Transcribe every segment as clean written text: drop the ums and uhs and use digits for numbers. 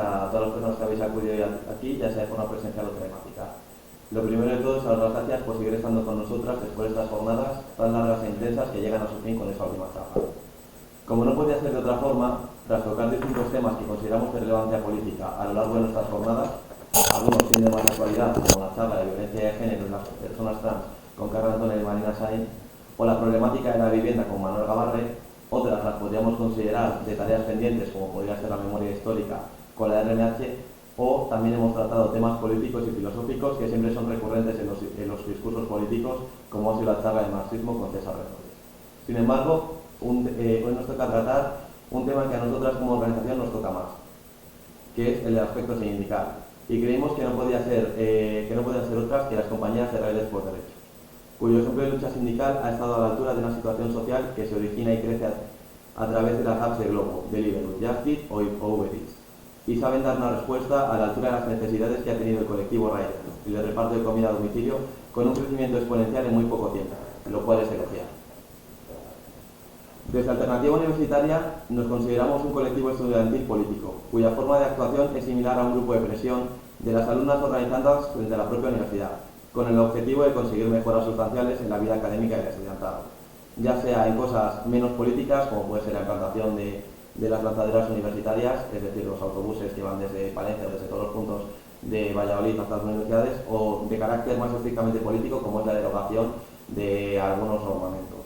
a todas las personas que habéis acudido hoy aquí, ya sea de forma presencial o telemática. Lo primero de todo es dar las gracias por seguir estando con nosotras después de estas jornadas tan largas e intensas que llegan a su fin con esta última charla. Como no podía ser de otra forma, tras tocar distintos temas que consideramos de relevancia política a lo largo de nuestras jornadas, algunos siendo de más actualidad, como la charla de violencia de género en las personas trans con Carla Antonia y Marina Sainz, o la problemática de la vivienda con Manuel Gabarre, otras las podríamos considerar de tareas pendientes, como podría ser la memoria histórica con la RNH, o también hemos tratado temas políticos y filosóficos que siempre son recurrentes en los discursos políticos, como ha sido la charla de marxismo con César Redondo. Sin embargo, hoy nos toca tratar un tema que a nosotras como organización nos toca más, que es el aspecto sindical, y creímos que no podían ser otras que las compañías de Riders por Derechos, cuyo ejemplo de lucha sindical ha estado a la altura de una situación social que se origina y crece a través de las apps de Globo, Deliveroo, Just Eat o Uber Eats, y saben dar una respuesta a la altura de las necesidades que ha tenido el colectivo Riders y el reparto de comida a domicilio con un crecimiento exponencial en muy poco tiempo, lo cual es elogiar. Desde Alternativa Universitaria nos consideramos un colectivo estudiantil político, cuya forma de actuación es similar a un grupo de presión de las alumnas organizadas frente a la propia universidad, con el objetivo de conseguir mejoras sustanciales en la vida académica del estudiantado, ya sea en cosas menos políticas, como puede ser la implantación de las lanzaderas universitarias, es decir, los autobuses que van desde Palencia o desde todos los puntos de Valladolid hasta las universidades, o de carácter más estrictamente político, como es la derogación de algunos normamentos.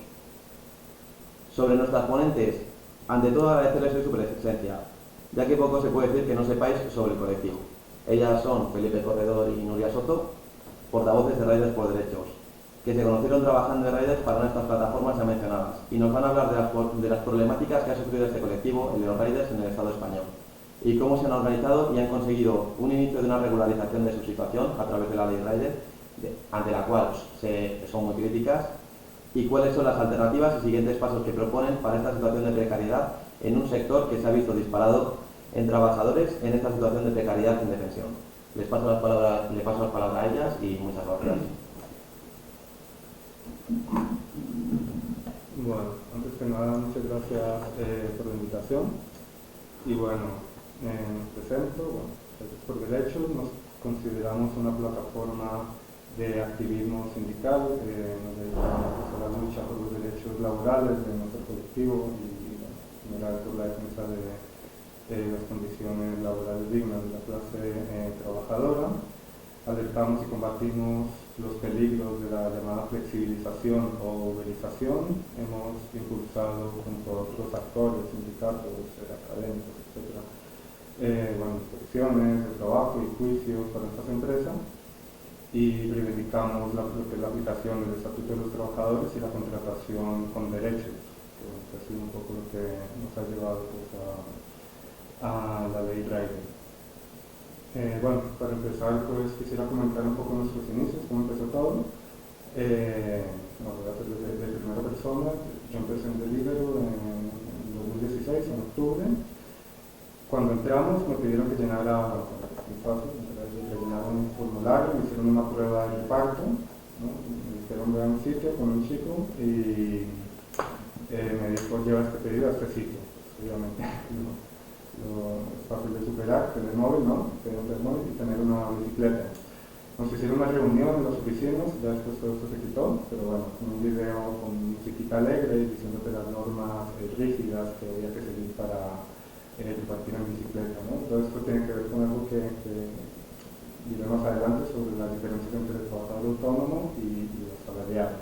Sobre nuestras ponentes, ante todo agradecerles su presencia, ya que poco se puede decir que no sepáis sobre el colectivo. Ellas son Felipe Corredor y Nuria Soto, portavoces de Riders por Derechos, que se conocieron trabajando en Riders para nuestras plataformas ya mencionadas, y nos van a hablar de las problemáticas que ha sufrido este colectivo, el de los Riders, en el Estado español, y cómo se han organizado y han conseguido un inicio de una regularización de su situación a través de la ley Riders, ante la cual son muy críticas, y cuáles son las alternativas y siguientes pasos que proponen para esta situación de precariedad en un sector que se ha visto disparado en trabajadores en esta situación de precariedad en defensión. Le paso las palabras a ellas y muchas gracias. Bueno, antes que nada, muchas gracias por la invitación. Y bueno, me presento, Riders por Derechos. Nos consideramos una plataforma de activismo sindical, nos dedicamos a la lucha por los derechos laborales de nuestro colectivo y en general por la defensa de las condiciones laborales dignas de la clase trabajadora. Alertamos y combatimos los peligros de la llamada flexibilización o uberización. Hemos impulsado junto a otros actores, sindicatos, académicos, etc., inspecciones de trabajo y juicios para estas empresas, y reivindicamos lo que es la aplicación del Estatuto de los Trabajadores y la contratación con derechos, que ha sido un poco lo que nos ha llevado pues, a la ley Riders. Para empezar, pues quisiera comentar un poco nuestros inicios, cómo empezó todo. Voy a hacer de primera persona. Yo empecé en Deliveroo en 2016, en octubre. Cuando entramos me pidieron que llenara un paso, rellenaron un formulario, me hicieron una prueba de reparto, ¿no? Me dijeron ve a un sitio con un chico y me dijo lleva este pedido a este sitio. Pues, obviamente es fácil de superar, tener móvil, ¿no? Tener un móvil y tener una bicicleta. Nos hicieron una reunión en las oficinas, ya después todo esto se quitó, pero bueno, un video con musiquita alegre diciéndote las normas rígidas que había que seguir para repartir en bicicleta, ¿no? Todo esto tiene que ver con algo que diré más adelante sobre las diferencias entre el trabajador autónomo y el asalariado.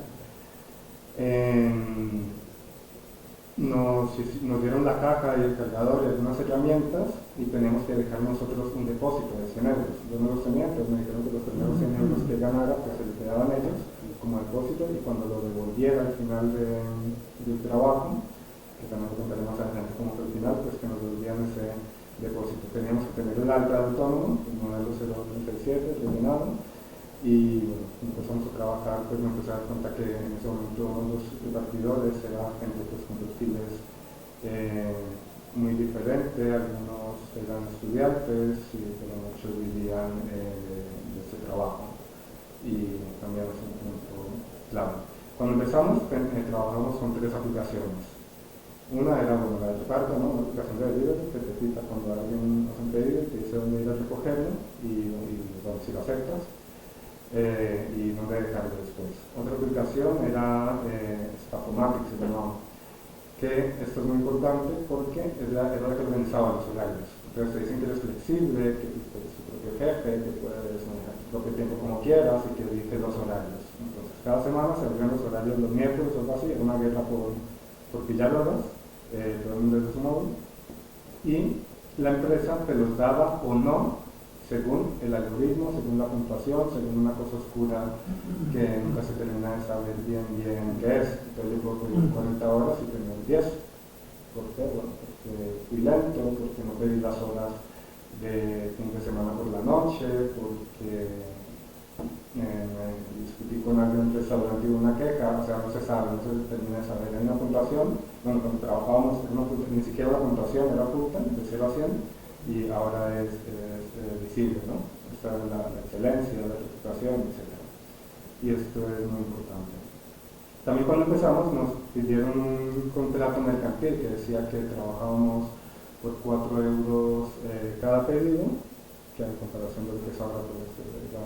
Nos dieron la caja y el cargador y algunas herramientas y teníamos que dejar nosotros un depósito de 100 euros. Yo no los tenía, entonces me dijeron que los primeros 100 euros que ganara pues se les quedaban ellos como depósito, y cuando lo devolviera al final del trabajo, que también lo contaré más adelante como que al final, pues que nos devolvían ese depósito. Teníamos que tener el alta de autónomo, el modelo 037, rellenado, y bueno, empezamos a trabajar, pues me empecé a dar cuenta que en ese momento los repartidores eran gente pues, con perfiles muy diferentes, algunos eran estudiantes, pero muchos vivían de ese trabajo, y también es un punto clave. Cuando empezamos, trabajamos con 3 aplicaciones. Una era la de reparto, ¿no? Una aplicación de delivery que te cita cuando alguien hace un pedido y te dice dice dónde ir a recogerlo y bueno, si lo aceptas, y dónde dejarlo después. Otra aplicación era Staff-O-Matic, se llamaba, que esto es muy importante porque es la que organizaba los horarios. Entonces te dicen que eres flexible, que eres tu propio jefe, que puedes manejar tu propio tiempo como quieras y que eliges los horarios. Entonces cada semana se abrían los horarios los miércoles o algo así, era una guerra por pillar horas, todo el mundo desde su móvil, y la empresa te los daba o no según el algoritmo, según la puntuación, según una cosa oscura que nunca se termina de saber bien qué es. Entonces yo puedo pedir 40 horas y tener 10. ¿Por qué? Bueno, porque fui lento, porque no pedí las horas de fin de semana por la noche, porque me discutí con alguien en un restaurante y hubo una queja, o sea, no se sabe, no se termina de saber. Hay una puntuación, bueno, cuando trabajábamos, ni siquiera la puntuación era oculta, de 0 a 100, y ahora es visible, ¿no? Esta es la excelencia, la reputación, etc. Y esto es muy importante. También cuando empezamos nos pidieron un contrato mercantil que decía que trabajábamos por 4 euros cada pedido, que en comparación de lo que es ahora pues, era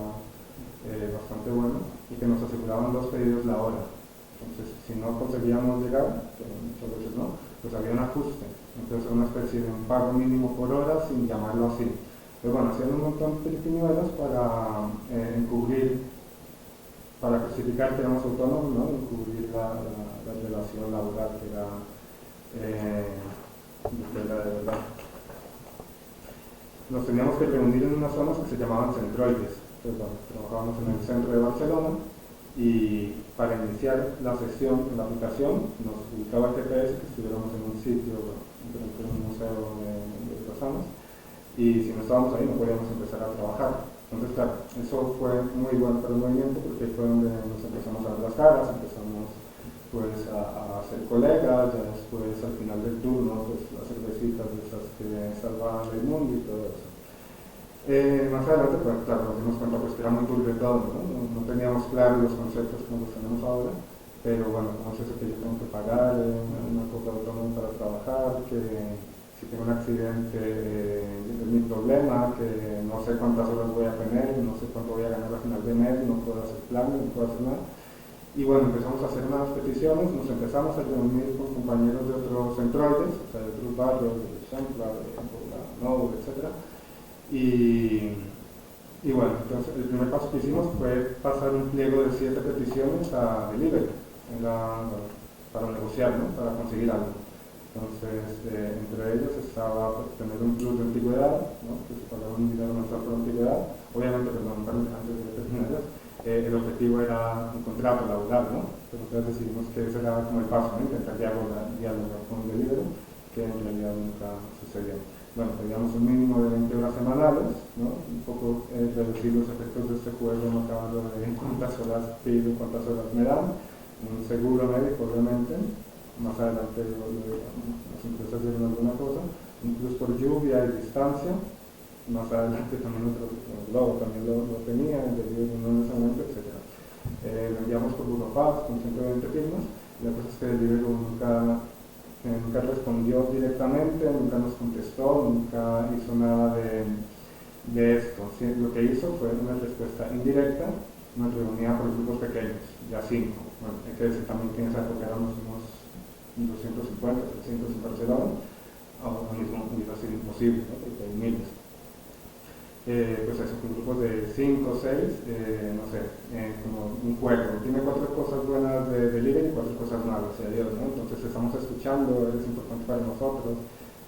bastante bueno, y que nos aseguraban 2 pedidos la hora. Entonces, si no conseguíamos llegar, que muchas veces no, pues había un ajuste. Entonces, una especie de un pago mínimo por hora, sin llamarlo así. Pero bueno, hacían un montón de triquiñuelas para encubrir, para justificar que éramos autónomos, ¿no? Encubrir la relación laboral que era de verdad. Nos teníamos que reunir en unas zonas que se llamaban centroides. Entonces, bueno, trabajábamos en el centro de Barcelona y para iniciar la sesión en la aplicación nos ubicaba el GPS que estuviéramos en un sitio, en un museo de personas, y si no estábamos ahí no podíamos empezar a trabajar. Entonces, claro, eso fue muy bueno para el movimiento porque fue donde nos empezamos a ver las caras, empezamos pues a ser colegas, ya después al final del turno, pues las cervecitas de esas que salvaban el mundo y todo eso. Más adelante, pues claro, nos dimos cuenta pues, que era muy turbio todo, ¿no? No teníamos claros los conceptos como los tenemos ahora, pero bueno, como es eso que yo tengo que pagar una cuota de autónomo para trabajar, que si tengo un accidente es mi problema, que no sé cuántas horas voy a tener, no sé cuánto voy a ganar al final de mes, no puedo hacer planes, no puedo hacer nada. Y bueno, empezamos a hacer unas peticiones, nos empezamos a reunir con compañeros de otros centroides, o sea, de otros barrios, de Champla, de Novo, etc. Y bueno, entonces el primer paso que hicimos fue pasar un pliego de 7 peticiones a Delivery, para negociar, ¿no? Para conseguir algo. Entonces, entre ellos estaba pues, tener un plus de antigüedad, ¿no? Que se pagaba un dinero mensual por antigüedad. Obviamente, perdón, antes de terminarlas, el objetivo era un contrato laboral, ¿no? Pero entonces decidimos que ese era como el paso, ¿no? Intentar dialogar con Delivery, que en realidad nunca sucedió. Bueno, pedíamos un mínimo de 20 horas semanales, ¿no? Un poco reducir los efectos de este juego, no acabando de cuántas horas pido, cuántas horas me dan, un seguro médico, obviamente, más adelante las empresas dieron alguna cosa, incluso por lluvia y distancia, más adelante también Globo también lo tenía, debido a un lanzamiento, etc. Lo enviamos por Burofax con 120 firmas, y la cosa es que el libro nunca respondió directamente, nunca nos contestó, nunca hizo nada de esto. Sí, lo que hizo fue una respuesta indirecta, nos reunía por grupos pequeños, ya 5. Bueno, hay que decir también que en esa época éramos unos 250, 300 en Barcelona, ahora mismo hubiera sido imposible, ¿no? Porque hay miles. Pues eso, con grupos de 5 o 6, no sé, como un juego. Tiene 4 cosas buenas de delivery y 4 cosas malas, y adiós, ¿no? Entonces estamos escuchando, eres importante para nosotros,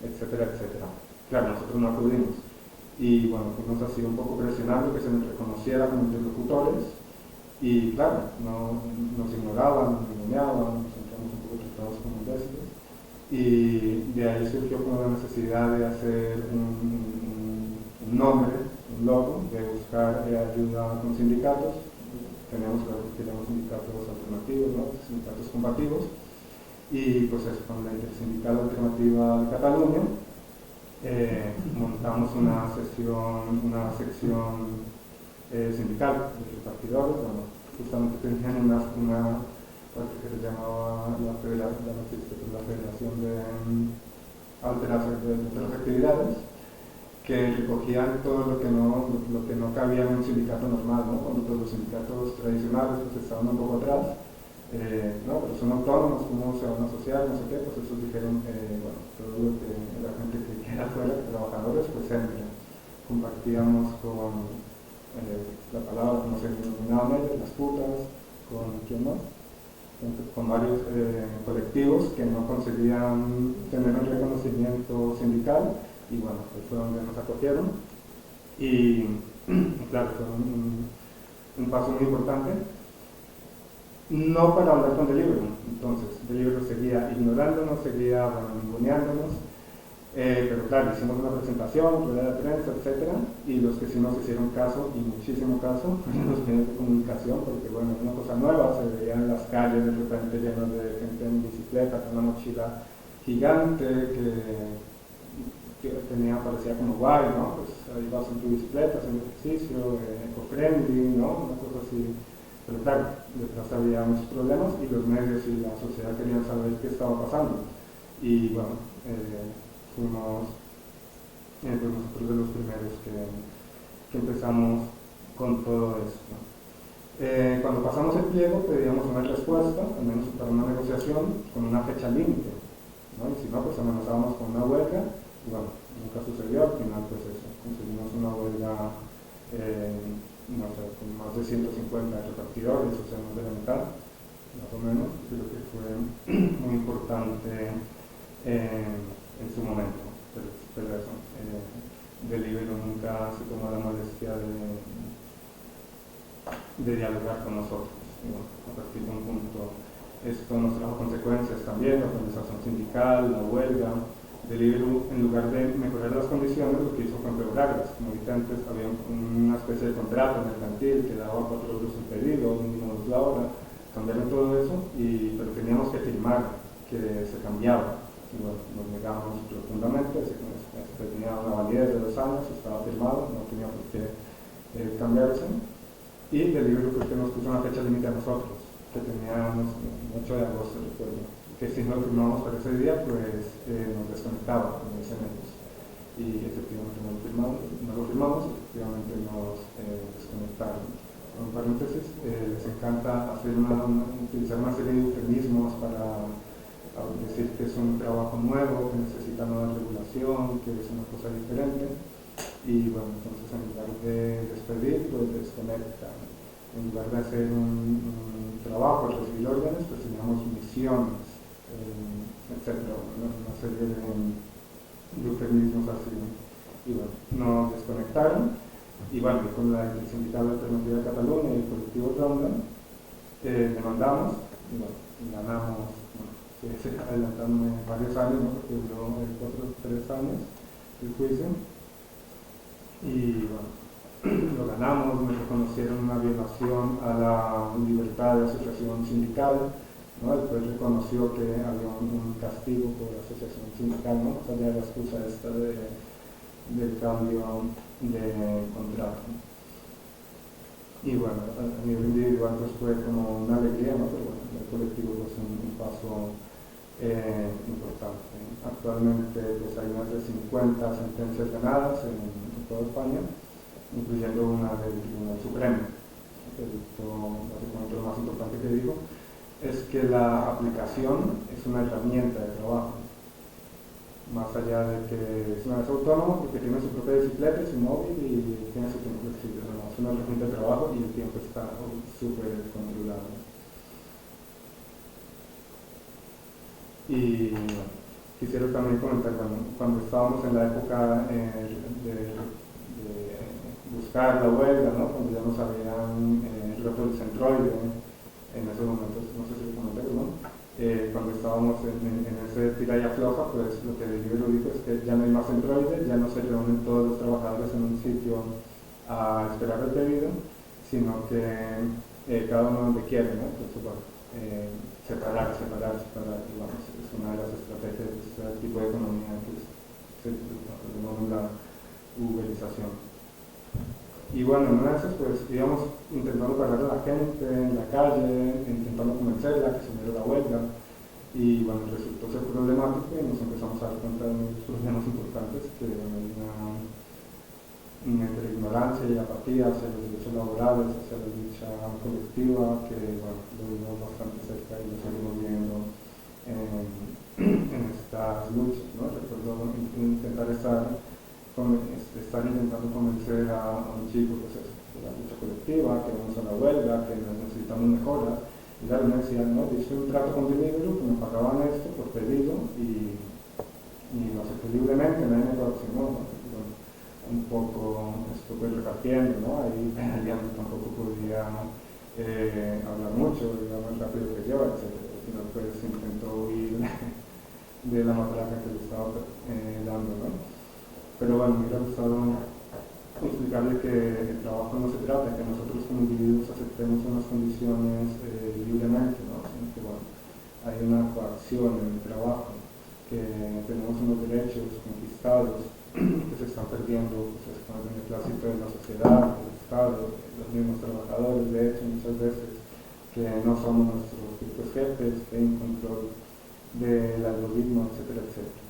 etcétera, etcétera. Claro, nosotros no acudimos. Y bueno, fuimos así un poco presionando que se nos reconociera como interlocutores, y claro, nos ignoraban, nos engañaban, nos sentíamos un poco tratados como imbéciles, y de ahí surgió como la necesidad de hacer un nombre, un logo, de buscar ayuda con sindicatos. Teníamos sindicatos alternativos, ¿no? Sindicatos combativos, y pues eso, con la Intersindical Alternativa de Cataluña montamos una sección sindical de repartidores. Bueno, justamente tenían una parte que se llamaba la Federación de Alteración de otras actividades. que recogían todo lo que no cabía en un sindicato normal, ¿no? Cuando todos los sindicatos tradicionales pues, estaban un poco atrás. No, pero son autónomos, ¿cómo se van a asociar? No sé qué, pues esos dijeron, bueno, todo lo que la gente que queda fuera, trabajadores, pues entren. Compartíamos con la palabra, como se denominaban ellos, las putas, con quién más, con varios colectivos que no conseguían tener un reconocimiento sindical, y bueno, ahí fue donde nos acogieron, y claro, fue un paso muy importante. No para hablar con Deliveroo, entonces Deliveroo seguía ignorándonos, seguía ninguneándonos, pero claro, hicimos una presentación, rueda de prensa, etc. Y los que sí nos hicieron caso, y muchísimo caso, fueron los medios de comunicación, porque bueno, una cosa nueva, se veían las calles de repente llenas de gente en bicicleta, con una mochila gigante que parecía como guay, ¿no? Pues ahí vas en tu bicicleta, haciendo ejercicio, eco-friendly, ¿no? Una cosa así. Pero claro, detrás había muchos problemas y los medios y la sociedad querían saber qué estaba pasando. Y bueno, fuimos nosotros de los primeros que empezamos con todo esto. Cuando pasamos el pliego pedíamos una respuesta, al menos para una negociación, con una fecha límite, ¿no? Y si no, pues amenazábamos con una huelga, y bueno, nunca sucedió, al final pues eso, conseguimos una huelga no sé, con más de 150 repartidores, o sea, más de la mitad, más o menos. Creo que fue muy importante en su momento, pero eso, Deliveroo nunca se tomó la molestia de dialogar con nosotros. ¿No? A partir de un punto, esto nos trajo consecuencias también, la organización sindical, la huelga. Deliveroo, en lugar de mejorar las condiciones, lo que hizo fue empeorarlas. Como dije antes, había una especie de contrato mercantil que daba 4 euros el pedido, mínimo 2 la hora. Cambiaron todo eso, pero teníamos que firmar que se cambiaba. Y bueno, nos negamos profundamente, tenía una validez de 2 años, estaba firmado, no tenía por qué cambiarse. Y Deliveroo creo que nos puso una fecha límite a nosotros, que teníamos el 8 de agosto, recuerdo, que si no lo firmamos para ese día, pues nos desconectaba, como dicen ellos. Y efectivamente no lo firmamos, efectivamente nos desconectaron. En paréntesis, les encanta utilizar una serie de eufemismos para decir que es un trabajo nuevo, que necesita nueva regulación, que es una cosa diferente. Y bueno, entonces en lugar de despedir, pues desconectan. En lugar de hacer un trabajo, recibir órdenes, pues teníamos misiones, etcétera, una serie de eufemismos así. Y bueno, nos desconectaron. Y bueno, con la Intersindical Alternativa de Cataluña y el colectivo Ronda, demandamos, y bueno, ganamos, adelantándome varios años, ¿no? Porque duró 3 años el juicio. Y bueno, lo ganamos, me reconocieron una violación a la libertad de asociación sindical, ¿no? Después reconoció que había un castigo por asociación sindical, ¿no? Más allá de la excusa esta del cambio de contrato. Y bueno, a nivel individual pues fue como una alegría, ¿no? Pero bueno, el colectivo pues un paso importante. Actualmente pues hay más de 50 sentencias ganadas en toda España, incluyendo una del Tribunal Supremo. Básicamente lo más importante que digo es que la aplicación es una herramienta de trabajo, más allá de que no es autónomo porque tiene su propia bicicleta, su móvil y tiene su tiempo flexible. No, es una herramienta de trabajo y el tiempo está súper controlado. Y bueno, quisiera también comentar, bueno, cuando estábamos en la época de buscar la huelga, ¿no? Cuando ya nos habían roto el centroide, en esos momentos, no sé si lo comenté, ¿no? Cuando estábamos en ese tira y afloja, pues lo que Deliveroo dijo es que ya no hay más centroides, ya no se reúnen todos los trabajadores en un sitio a esperar el pedido, sino que cada uno donde quiere, ¿no? Entonces, bueno, separar, y bueno, es una de las estrategias de este tipo de economía que se denomina la uberización. Y bueno, en una de esas pues íbamos intentando pagar a la gente en la calle, intentando convencerla que se uniera la huelga, y bueno, resultó ser problemático y nos empezamos a dar cuenta de unos problemas importantes que aquí hacia los derechos laborales, hacia la lucha colectiva, que bueno, lo vimos bastante cerca y lo seguimos viendo en estas luchas, ¿no? Recuerdo intentar estar intentando convencer a un chico pues, de la lucha colectiva, que vamos a la huelga, que necesitamos mejoras, y claro, me decían, no, yo hice un trato con Deliveroo, que me pagaban esto por pedido, y lo acepté libremente, nadie me coaccionó, ¿no? Bueno, un poco esto pues repartiendo, ¿no? Ahí peleando tampoco podía hablar mucho, iba más rápido que yo, etc. Al final pues intentó huir de la matraca que le estaba dando, ¿no? Pero bueno, me hubiera gustado explicarle que el trabajo no se trata de que nosotros como individuos aceptemos unas condiciones libremente, ¿no? Sino que bueno, hay una coacción en el trabajo, que tenemos unos derechos conquistados que se están perdiendo pues, con el beneplácito de la sociedad, del Estado, de los mismos trabajadores, de hecho muchas veces que no somos nuestros propios jefes, que hay un control del algoritmo, etcétera, etcétera.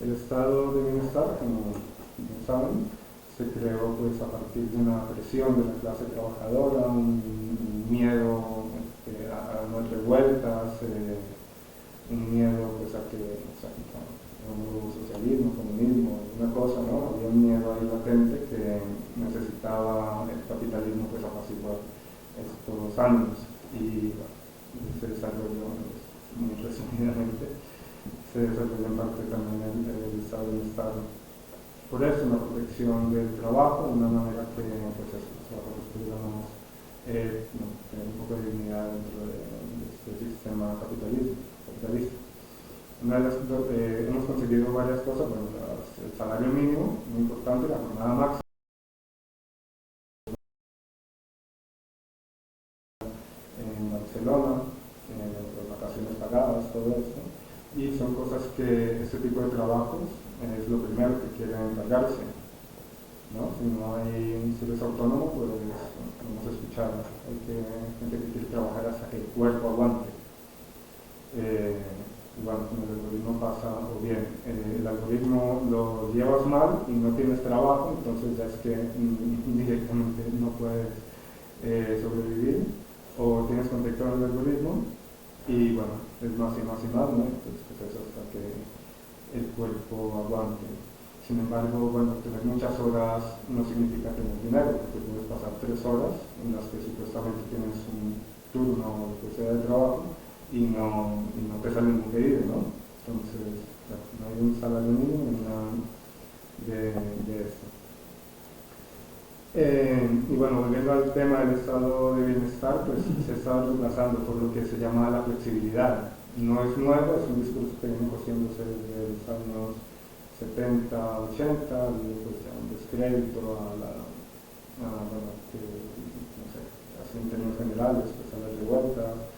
El estado de bienestar, como saben, se creó pues, a partir de una presión de la clase trabajadora, un miedo a no revueltas, un miedo pues, a que un nuevo socialismo, comunismo, una cosa, ¿no? Había un miedo ahí latente que necesitaba el capitalismo pues, apaciguar estos ánimos y bueno, se desarrolló muy resumidamente, se desarrolló en parte también el estado de bienestar. Por eso la protección del trabajo, una manera que pues, los trabajadores pudiéramos tener un poco de dignidad dentro de este sistema capitalista. Hemos conseguido varias cosas, bueno, el salario mínimo, muy importante, la jornada máxima en Barcelona, las vacaciones pagadas, todo esto, y son cosas que este tipo de trabajos es lo primero que quieren encargarse, ¿no? Si eres autónomo, pues vamos a escuchar, hay gente que quiere trabajar hasta que el cuerpo aguante. Bueno, con el algoritmo pasa, o bien el algoritmo lo llevas mal y no tienes trabajo, entonces ya es que directamente no puedes sobrevivir, o tienes contacto con el algoritmo y bueno, es más y más y más, ¿no? Entonces pues eso hasta que el cuerpo aguante. Sin embargo, bueno, tener muchas horas no significa tener dinero, porque puedes pasar 3 horas en las que supuestamente tienes un turno o lo que sea de trabajo y no te sale ningún pedido, ¿no? Entonces, no hay un salario mínimo ni nada de esto. Y bueno, volviendo al tema del estado de bienestar, pues se está reemplazando por lo que se llama la flexibilidad. No es nuevo, es un discurso que viene cosiéndose desde los años 70, 80, y pues un descrédito bueno, no sé, así en términos generales, pues a las revueltas,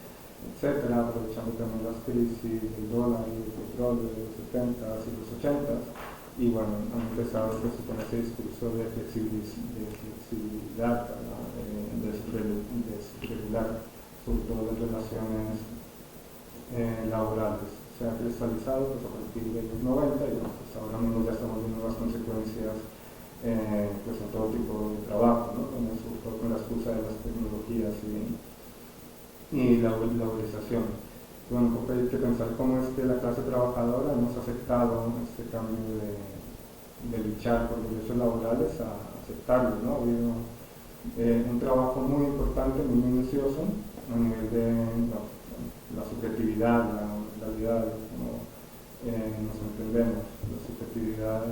etcétera, aprovechando también las crisis del dólar y del petróleo de los 70s y los 80s, y bueno, han empezado pues, con ese discurso de flexibilidad, desregular sobre todo las relaciones laborales. Se ha cristalizado pues, a partir de los 90 y bueno, pues, ahora mismo ya estamos viendo las consecuencias pues, en todo tipo de trabajo, ¿no? Con la excusa de las tecnologías y la globalización. Bueno, un poco hay que pensar cómo es que la clase trabajadora hemos aceptado este cambio de luchar por los derechos laborales a aceptarlo, ¿no? Ha habido un trabajo muy importante, muy minucioso a nivel de la subjetividad, la realidad, como nos entendemos. La subjetividad,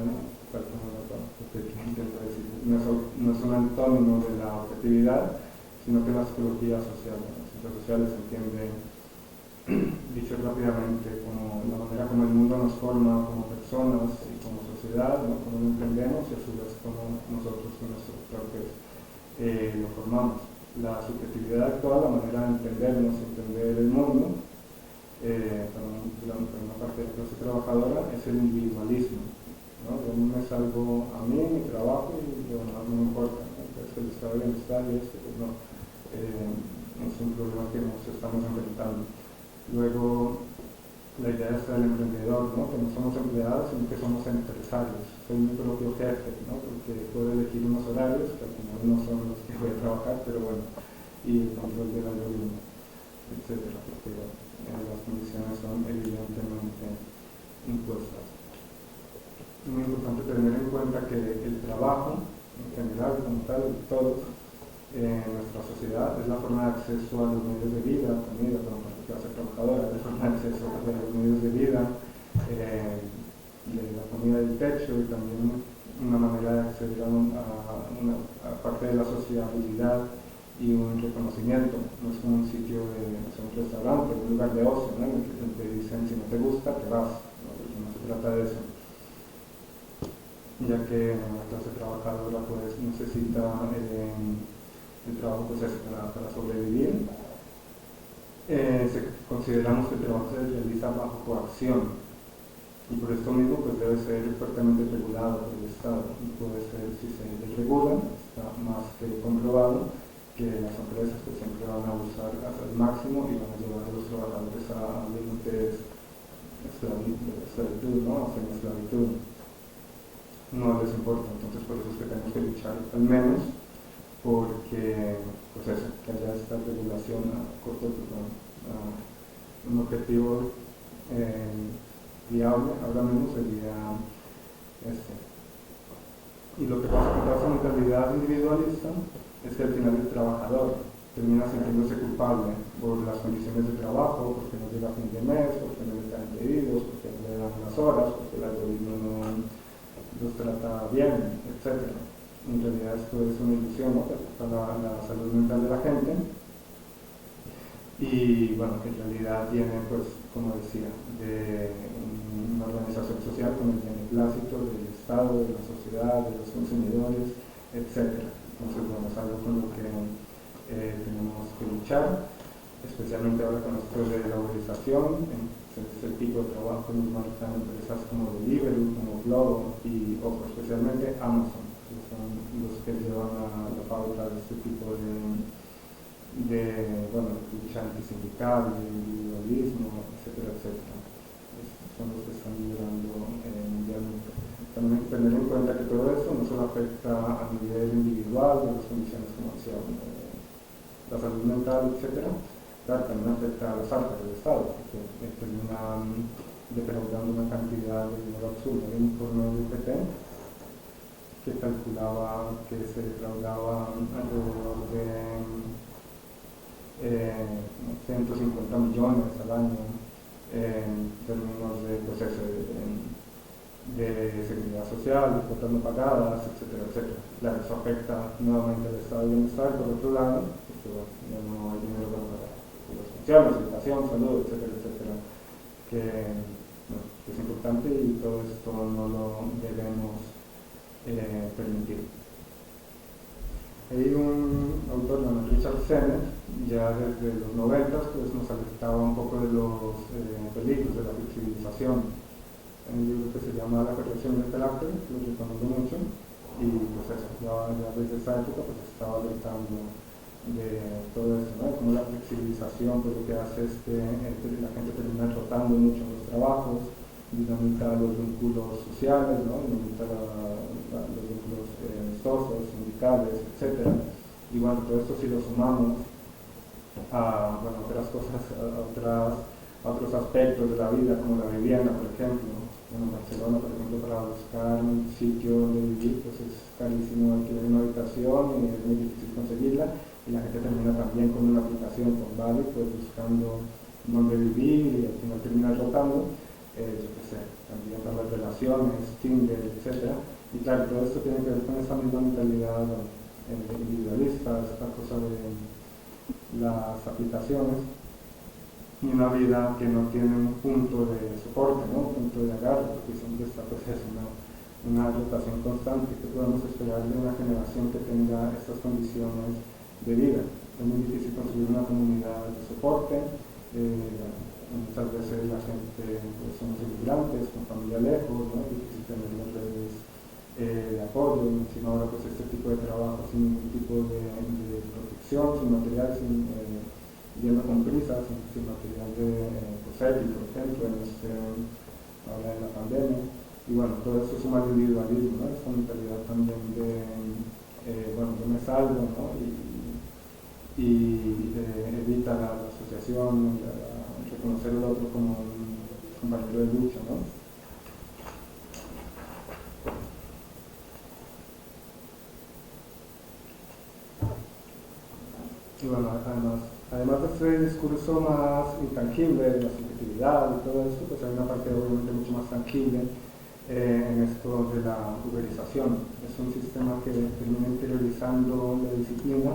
no es un antónimo de la objetividad, sino que la psicología social. Las ciencias sociales se entiende, dicho rápidamente, como la manera como el mundo nos forma como personas y como sociedad, ¿no? Cómo lo entendemos y a su vez cómo nosotros con nuestros propios lo formamos. La subjetividad actual, la manera de entendernos, entender el mundo, para una parte de la clase trabajadora, es el individualismo, ¿no? Yo me salgo a mí, mi trabajo y lo demás no me importa, ¿no? Entonces el estado de bienestar y pues no, es un problema que nos estamos enfrentando. Luego, la idea es del emprendedor, ¿no? Que no somos empleados, sino que somos empresarios. Soy mi propio jefe, ¿no? Porque puedo elegir unos horarios, que al final no son los que voy a trabajar, pero bueno, y el control del algoritmo, etcétera, porque las condiciones son evidentemente impuestas. Es muy importante tener en cuenta que el trabajo, en general, como tal, todos, en nuestra sociedad, es la forma de acceso a los medios de vida, también la clase trabajadora, es la forma de acceso a los medios de vida, de la comida y el techo, y también una manera de acceder a una parte de la sociabilidad y un reconocimiento. No es como un sitio un restaurante, un lugar de ocio, ¿no? En el que te dicen si no te gusta, te vas, ¿no? Porque no se trata de eso, ya que la clase trabajadora pues necesita el trabajo pues, para sobrevivir. Consideramos que el trabajo se realiza bajo coacción, y por esto mismo pues debe ser fuertemente regulado por el Estado. Y puede ser, si se desregula, está más que comprobado que las empresas pues, siempre van a usar hasta el máximo y van a llevar a los trabajadores a límites de esclavitud, ¿no? A semi-esclavitud. No les importa, entonces por eso es que tenemos que luchar al menos porque pues eso, que haya esta regulación a corto plazo, un objetivo viable ahora mismo sería este. Y lo que pasa con toda esa mentalidad individualista es que al final el trabajador termina sintiéndose culpable por las condiciones de trabajo, porque no llega a fin de mes, porque no le dan pedidos, porque no le dan las horas, porque el algoritmo no los trata bien, etc. En realidad esto es una ilusión, ¿no? Para la salud mental de la gente, y bueno, que en realidad tiene, pues, como decía, de una organización social con el beneplácito del Estado, de la sociedad, de los consumidores, etc. Entonces, bueno, es algo con lo que tenemos que luchar, especialmente ahora con esto de la uberización. Es el tipo de trabajo que nos marcan empresas como Deliveroo, como Globo y especialmente Amazon, que son los que llevan a la pauta de este tipo de lucha antisindical, de individualismo, etcétera, etcétera. Son los que están liderando mundialmente. También hay que tener en cuenta que todo esto no solo afecta a nivel individual, de las condiciones como decía, la salud mental, etcétera, claro, también afecta a las arcas del Estado, porque terminan defraudando una cantidad de dinero absurda. Hay un informe de UPT que calculaba que se defraudaba alrededor de 150 millones al año en términos de proceso de seguridad social, de cuotas no pagadas, etcétera, etcétera. Claro, eso afecta nuevamente al estado de bienestar, por otro lado, porque ya no hay dinero para pagar las pensiones, educación, salud, etcétera, etcétera, que es importante, y todo esto no lo debemos permitir. Hay un autor llamado Richard Sennett, ya desde los 90 pues, nos alertaba un poco de los peligros de la flexibilización. Hay un libro que se llama La corrección del carácter, que lo recomiendo mucho, y pues eso, ya desde esa época pues estaba alertando de todo esto, ¿no? Como la flexibilización pues lo que hace es que la gente termina rotando mucho en los trabajos, dinamita los vínculos sociales, ¿no? Dinamita los vínculos amistosos, sindicales, etc. Y bueno, todo esto si lo sumamos a otras cosas, a otros aspectos de la vida, como la vivienda, por ejemplo. En Barcelona, por ejemplo, para buscar un sitio donde vivir, pues es carísimo alquilar una habitación y es muy difícil conseguirla, y la gente termina también con una aplicación con Vale, pues buscando dónde vivir, y al final termina rotando. Yo qué sé, también para las relaciones, Tinder, etc. Y claro, todo esto tiene que ver con esa misma mentalidad individualista, esta cosa de las aplicaciones, y una vida que no tiene un punto de soporte, ¿no? Un punto de agarre, porque siempre está pues una rotación constante. Que podemos esperar de una generación que tenga estas condiciones de vida? Es muy difícil construir una comunidad de soporte. Muchas veces la gente pues, somos inmigrantes con familia lejos, ¿no? Es difícil tener las redes de apoyo. Encima ahora pues este tipo de trabajo sin ningún tipo de protección, sin material, sin yendo con prisas, sin material de ético, por ejemplo, ahora en la pandemia. Y bueno, todo eso suma al individualismo, ¿no? Esta mentalidad también de, bueno, yo me salvo, ¿no? Y evita la asociación, reconocer al otro como un compañero de lucha, ¿no? Y bueno, además de este discurso más intangible de la subjetividad y todo esto, pues hay una parte obviamente mucho más tangible en esto de la uberización. Es un sistema que termina interiorizando la disciplina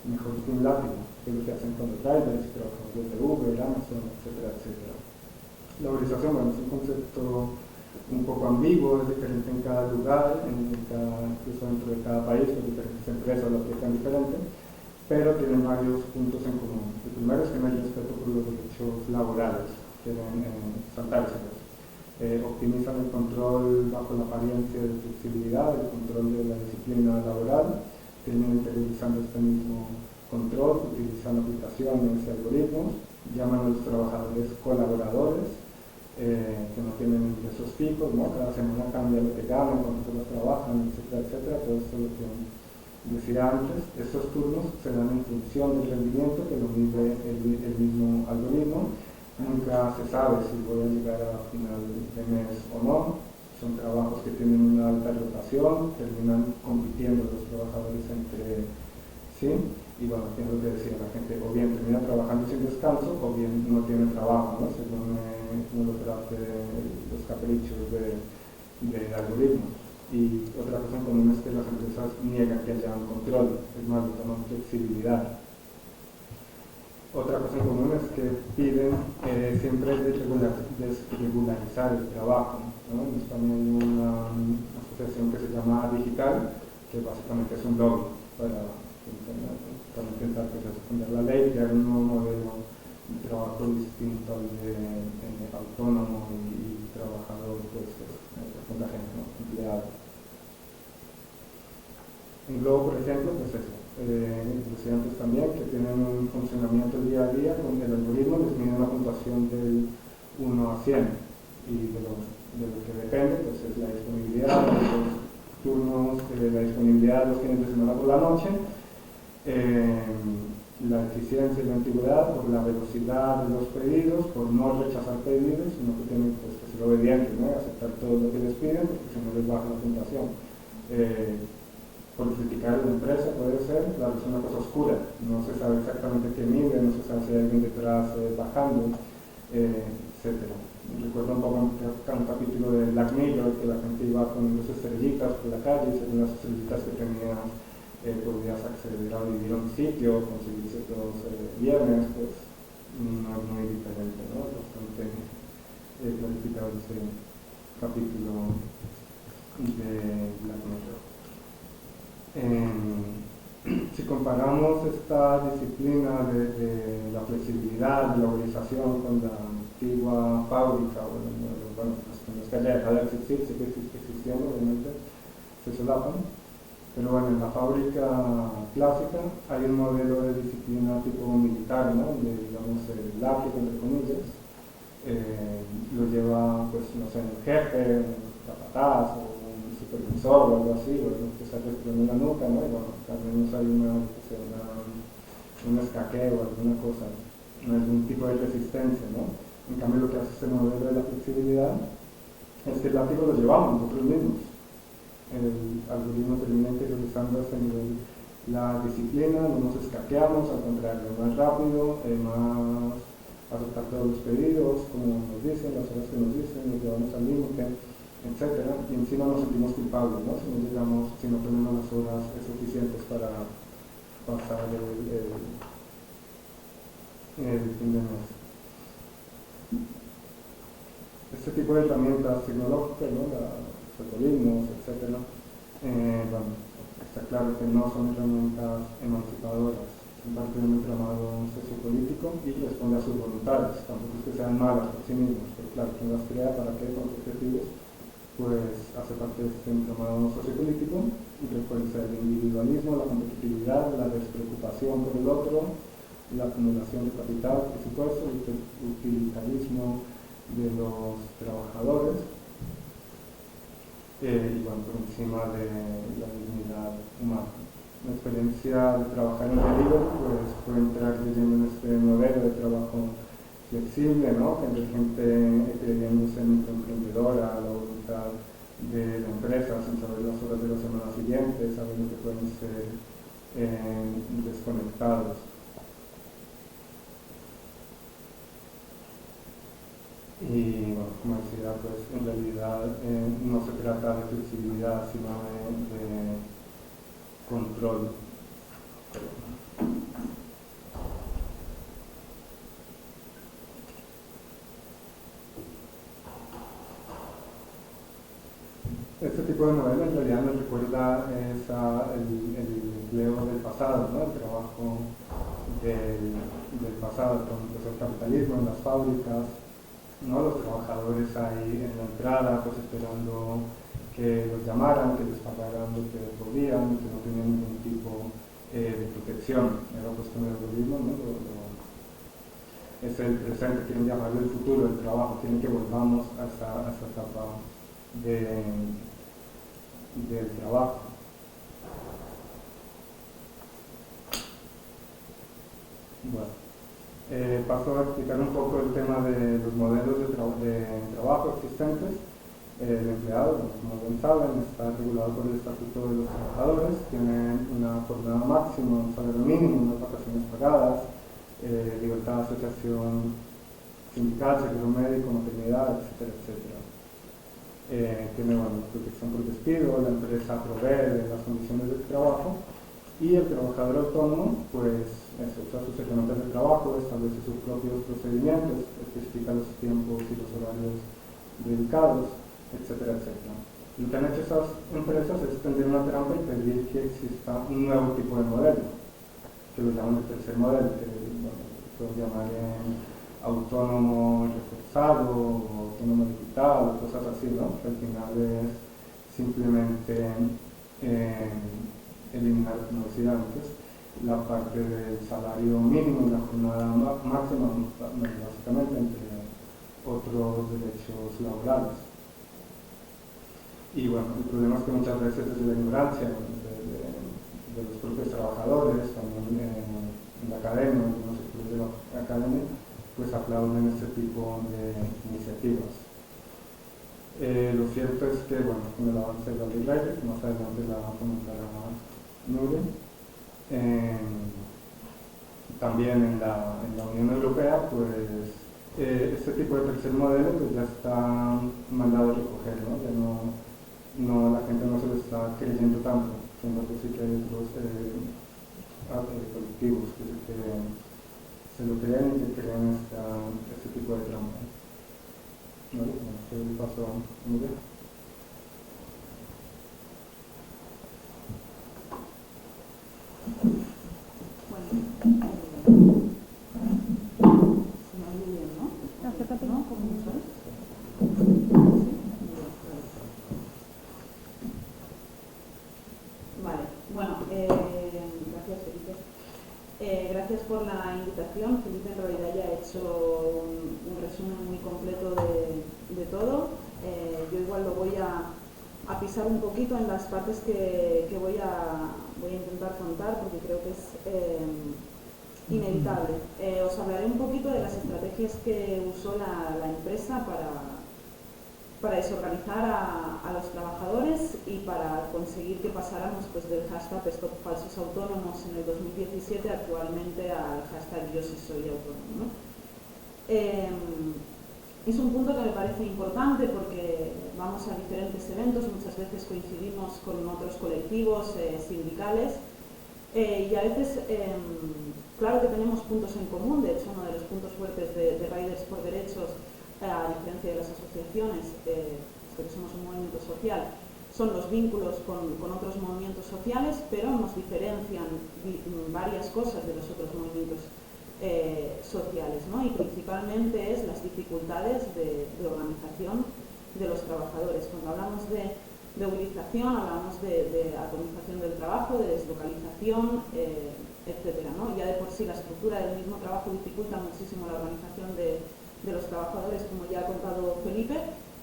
mejor que un látigo, que es lo que hacen con los drivers, trabajadores de Uber, Amazon, etcétera, etcétera. La uberización, bueno, es un concepto un poco ambiguo, es diferente en cada lugar, incluso dentro de cada país, pues diferentes empresas lo aplican diferente, pero tienen varios puntos en común. El primero es que no hay respeto por los derechos laborales, quieren saltárselos. Optimizan el control bajo la apariencia de flexibilidad, el control de la disciplina laboral, terminan interiorizando este mismo control, utilizan aplicaciones y algoritmos, llaman a los trabajadores colaboradores, que no tienen ingresos fijos, ¿no? Cada semana cambia lo que ganan, cuántas horas trabajan, etcétera, etcétera, todo esto es lo que decía antes. Estos turnos se dan en función del rendimiento que lo mide el mismo algoritmo. Nunca se sabe si voy a llegar a final de mes o no. Son trabajos que tienen una alta rotación, terminan compitiendo los trabajadores entre sí. Y bueno, es lo que decía la gente, o bien termina trabajando sin descanso, o bien no tiene trabajo, ¿no? Según uno lo trate los caprichos del algoritmo. Y otra cosa en común es que las empresas niegan que haya un control, es más, lo llaman flexibilidad. Otra cosa en común es que piden siempre desregularizar el trabajo, ¿no? En España hay una asociación que se llama Digital, que básicamente es un lobby para intentar responder la ley, crear un nuevo modelo de trabajo distinto al de autónomo y trabajador, pues con la gente, ¿no? Empleado. En Globo, por ejemplo, pues eso, estudiantes también que tienen un funcionamiento día a día donde el algoritmo les mide una puntuación del 1 a 100 y de lo que depende pues es la disponibilidad, los turnos, la disponibilidad de los fines de semana por la noche, la eficiencia y la antigüedad, por la velocidad de los pedidos, por no rechazar pedidos, sino que tienen pues, que ser obedientes, ¿no? Aceptar todo lo que les piden porque si no les baja la puntuación. Por criticar a la empresa puede ser, claro, es una cosa oscura, no se sabe exactamente qué mide, no se sabe si hay alguien detrás bajando, etc. Recuerdo un poco un capítulo de Black Mirror, que la gente iba con sus estrellitas por la calle y según las estrellitas que tenías podías acceder a vivir a un sitio, conseguir ciertos bienes, pues no es muy diferente, ¿no? Bastante clarificado ese capítulo de Black Mirror. Si comparamos esta disciplina de la flexibilidad, de la uberización con la antigua fábrica, bueno, no es que haya dejado de existir, sí que existiendo, obviamente, se solapan, pero bueno, en la fábrica clásica hay un modelo de disciplina tipo militar, ¿no? Donde, digamos, el látigo, entre comillas, lo lleva, pues, no sé, el jefe, un capataz, o supervisor o algo así, o algo que se respirando en la nuca, ¿no? Y bueno, al menos hay un escaqueo, alguna cosa, algún tipo de resistencia, ¿no? En cambio, lo que hace este modelo de la flexibilidad es que el látigo lo llevamos nosotros mismos. El algoritmo termina interiorizando a este nivel la disciplina, no nos escaqueamos, al contrario, más rápido, más aceptar todos los pedidos, como nos dicen, las horas que nos dicen, nos llevamos al límite, etcétera, y encima nos sentimos culpables, ¿no? Si no tenemos las horas suficientes para pasar el fin de mes. Este tipo de herramientas tecnológicas, ¿no? Los algoritmos, etcétera, bueno, está claro que no son herramientas emancipadoras, son parte de un entramado sociopolítico y responde a sus voluntades, tampoco es que sean malas por sí mismos, pero claro, ¿quién las crea? ¿Para qué? ¿Con qué objetivos? Pues hace parte de este entramado sociopolítico y refuerza el individualismo, la competitividad, la despreocupación por el otro, la acumulación de capital, por supuesto, el utilitarismo de los trabajadores, y bueno, por encima de la dignidad humana. La experiencia de trabajar en el Libre pues fue entrar leyendo en este modelo de trabajo flexible, ¿no? Que de gente creyéndose microemprendedora, la voluntad de la empresa sin saber las horas de la semana siguiente, sabiendo que pueden ser desconectados. Y bueno, como decía, pues en realidad no se trata de flexibilidad, sino de control. Este tipo de modelo en realidad nos recuerda el empleo del pasado, ¿no? El trabajo del pasado con el capitalismo en las fábricas, ¿no? Los trabajadores ahí en la entrada, pues esperando que los llamaran, que les pagaran lo que podían, que no tenían ningún tipo de protección. Era pues con el algoritmo, ¿no? Es el presente, quieren llamarlo el futuro del trabajo, quieren que volvamos a esa etapa del trabajo. Bueno. Paso a explicar un poco el tema de los modelos de trabajo existentes. El empleado, como bien saben, está regulado por el Estatuto de los Trabajadores, tiene una jornada máxima, un salario mínimo, unas vacaciones pagadas, libertad de asociación sindical, seguro médico, maternidad, etcétera, etcétera. Tiene protección por despido, la empresa provee las condiciones de trabajo y el trabajador autónomo pues usa sus herramientas de trabajo, establece sus propios procedimientos, especifica los tiempos y los horarios dedicados, etcétera, etcétera. Lo que han hecho esas empresas es tender una trampa y pedir que exista un nuevo tipo de modelo, que lo llaman el tercer modelo, que pueden llamar autónomo reforzado o autónomo digital, cosas así, ¿no? Que al final es simplemente eliminar, como decía antes, la parte del salario mínimo y la jornada máxima, básicamente entre otros derechos laborales. Y bueno, el problema es que muchas veces desde la ignorancia de los propios trabajadores, también en la academia, en algunos sectores de la academia, pues aplauden este tipo de iniciativas. Lo cierto es que, bueno, con el avance de la ley Reich, que más adelante la comentará Nuren, también en la Unión Europea, pues este tipo de tercer modelo pues ya está mandado a recoger, ¿no? Ya no, la gente no se lo está creyendo tanto, sino que sí que hay otros colectivos que se lo creen y que creen este tipo de trampa. ¿Vale? Bueno, paso a Miguel. Gracias por la invitación. Felipe en realidad ya ha hecho un resumen muy completo de todo. Yo igual lo voy a pisar un poquito en las partes que voy a intentar contar porque creo que es inevitable. Os hablaré un poquito de las estrategias que usó la empresa para desorganizar a los trabajadores y para conseguir que pasáramos pues, del hashtag Stop Falsos Autónomos en el 2017 actualmente al hashtag Yo sí soy autónomo, ¿no? Es un punto que me parece importante porque vamos a diferentes eventos, muchas veces coincidimos con otros colectivos sindicales y a veces, claro que tenemos puntos en común. De hecho, uno de los puntos fuertes de Riders por Derechos, a diferencia de las asociaciones, que somos un movimiento social, son los vínculos con otros movimientos sociales, pero nos diferencian varias cosas de los otros movimientos sociales, ¿no? Y principalmente es las dificultades de organización de los trabajadores. Cuando hablamos de movilización, hablamos de atomización del trabajo, de deslocalización, etcétera, ¿no? Ya de por sí la estructura del mismo trabajo dificulta muchísimo la organización de los trabajadores, como ya ha contado Felipe,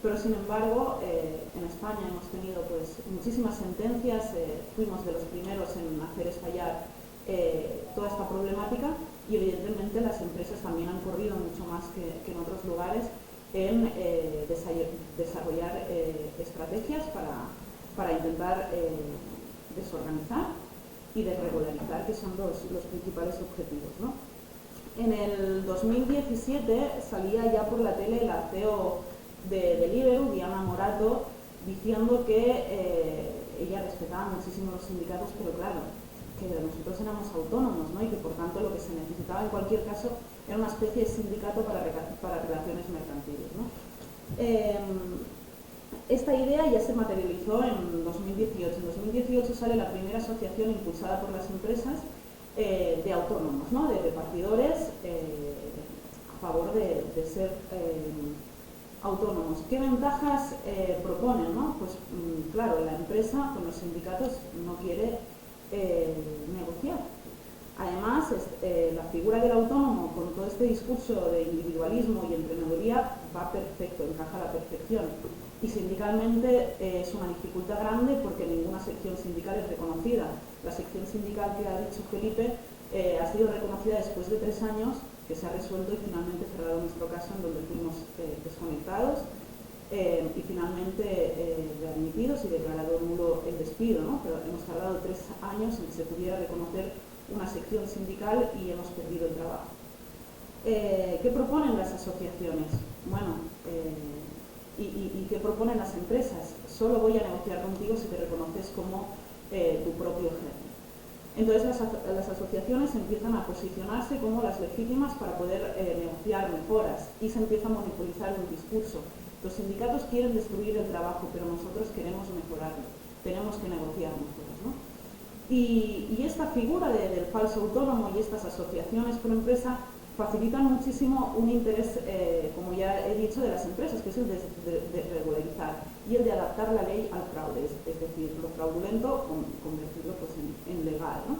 pero sin embargo en España hemos tenido pues muchísimas sentencias, fuimos de los primeros en hacer estallar toda esta problemática y evidentemente las empresas también han corrido mucho más que en otros lugares en desarrollar estrategias para intentar desorganizar y desregularizar, que son los principales objetivos, ¿no? En el 2017 salía ya por la tele la CEO de Deliveroo, Diana Morato, diciendo que ella respetaba muchísimo los sindicatos, pero claro, que nosotros éramos autónomos, ¿no? Y que por tanto lo que se necesitaba en cualquier caso era una especie de sindicato para relaciones mercantiles, ¿no? Esta idea ya se materializó en 2018. En 2018 sale la primera asociación impulsada por las empresas de autónomos, ¿no? De repartidores a favor de ser autónomos. ¿Qué ventajas proponen, ¿no? Pues claro, la empresa con los sindicatos no quiere negociar. Además, la figura del autónomo con todo este discurso de individualismo y emprendeduría va perfecto, encaja a la perfección. Y sindicalmente es una dificultad grande porque ninguna sección sindical es reconocida. La sección sindical que ha dicho Felipe ha sido reconocida después de 3 años, que se ha resuelto y finalmente cerrado nuestro caso en donde fuimos desconectados y finalmente readmitidos y declarado nulo el despido, ¿no? Pero hemos tardado 3 años en que se pudiera reconocer una sección sindical y hemos perdido el trabajo. ¿Qué proponen las asociaciones? Bueno, ¿y qué proponen las empresas? Solo voy a negociar contigo si te reconoces como tu propio jefe. Entonces las asociaciones empiezan a posicionarse como las legítimas para poder negociar mejoras y se empieza a monopolizar un discurso. Los sindicatos quieren destruir el trabajo, pero nosotros queremos mejorarlo, tenemos que negociar mejoras, ¿no? Y esta figura del falso autónomo y estas asociaciones por empresa facilitan muchísimo un interés, como ya he dicho, de las empresas, que es el de regularizar y el de adaptar la ley al fraude, es decir, lo fraudulento convertirlo pues, en legal, ¿no?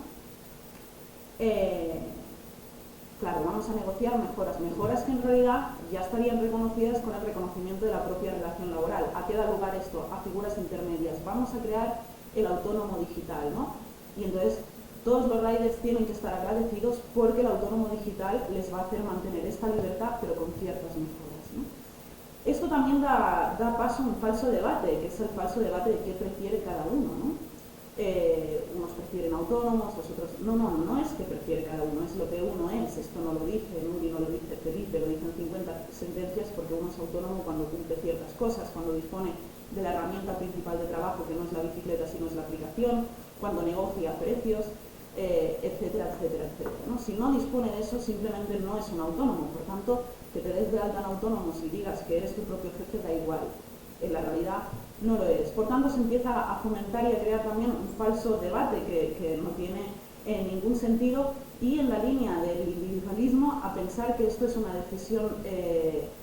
Claro, vamos a negociar mejoras que en realidad ya estarían reconocidas con el reconocimiento de la propia relación laboral. ¿A qué da lugar esto? A figuras intermedias. Vamos a crear el autónomo digital, ¿no? Y entonces todos los riders tienen que estar agradecidos porque el autónomo digital les va a hacer mantener esta libertad, pero con ciertas mejoras, ¿no? Esto también da paso a un falso debate, que es el falso debate de qué prefiere cada uno, ¿no? Unos prefieren autónomos, los otros... No es que prefiere cada uno, es lo que uno es. Esto no lo dice Nuri, no lo dice Felipe, lo dicen 50 sentencias porque uno es autónomo cuando cumple ciertas cosas, cuando dispone de la herramienta principal de trabajo, que no es la bicicleta, sino es la aplicación, cuando negocia precios, etcétera, etcétera, etcétera, ¿no? Si no dispone de eso, simplemente no es un autónomo. Por tanto, que te des de alta en autónomos y digas que eres tu propio jefe da igual. En la realidad no lo eres. Por tanto, se empieza a fomentar y a crear también un falso debate que no tiene ningún sentido y en la línea del individualismo a pensar que esto es una decisión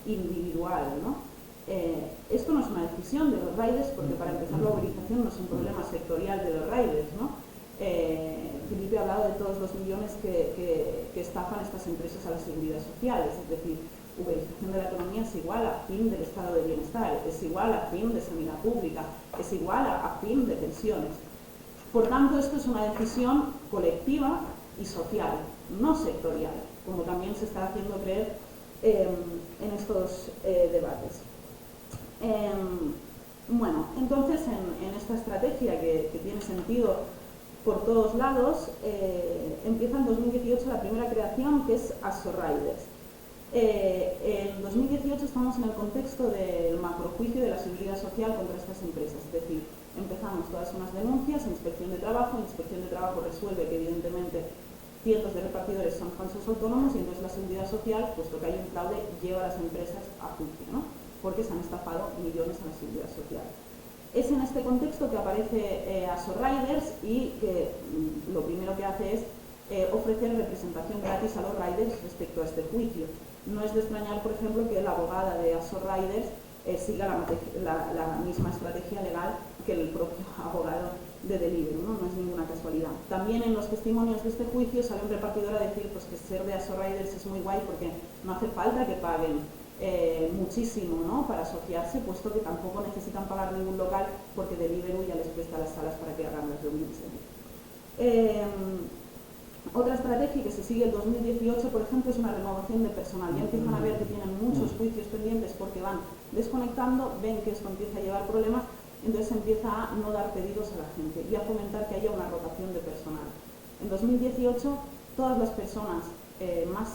individual, ¿no? Esto no es una decisión de los riders porque para empezar la uberización no es un problema sectorial de los riders, ¿no? Felipe ha hablado de todos los millones que estafan estas empresas a la seguridad social, es decir, uberización de la economía es igual a fin del estado de bienestar, es igual a fin de sanidad pública, es igual a fin de pensiones. Por tanto, esto es una decisión colectiva y social, no sectorial, como también se está haciendo creer en estos debates. Bueno, entonces en esta estrategia que tiene sentido por todos lados, empieza en 2018 la primera creación, que es ASORriders. En 2018 estamos en el contexto del macrojuicio de la seguridad social contra estas empresas, es decir, empezamos todas unas denuncias, Inspección de Trabajo resuelve que evidentemente cientos de repartidores son falsos autónomos y entonces la seguridad social, puesto que hay un fraude, lleva a las empresas a juicio, ¿no? Porque se han estafado millones a la seguridad social. Es en este contexto que aparece ASORriders y que lo primero que hace es ofrecer representación gratis a los riders respecto a este juicio. No es de extrañar, por ejemplo, que la abogada de ASORriders siga la misma estrategia legal que el propio abogado de Deliveroo, ¿no? No es ninguna casualidad. También en los testimonios de este juicio sale un repartidor a decir pues, que ser de ASO Riders es muy guay porque no hace falta que paguen muchísimo, ¿no? Para asociarse, puesto que tampoco necesitan pagar ningún local porque Deliveroo ya les presta las salas para que hagan las reuniones. Otra estrategia que se sigue el 2018, por ejemplo, es una renovación de personal. Ya empiezan a ver que tienen muchos juicios pendientes porque van desconectando, ven que esto empieza a llevar problemas, entonces empieza a no dar pedidos a la gente y a fomentar que haya una rotación de personal. En 2018, todas las personas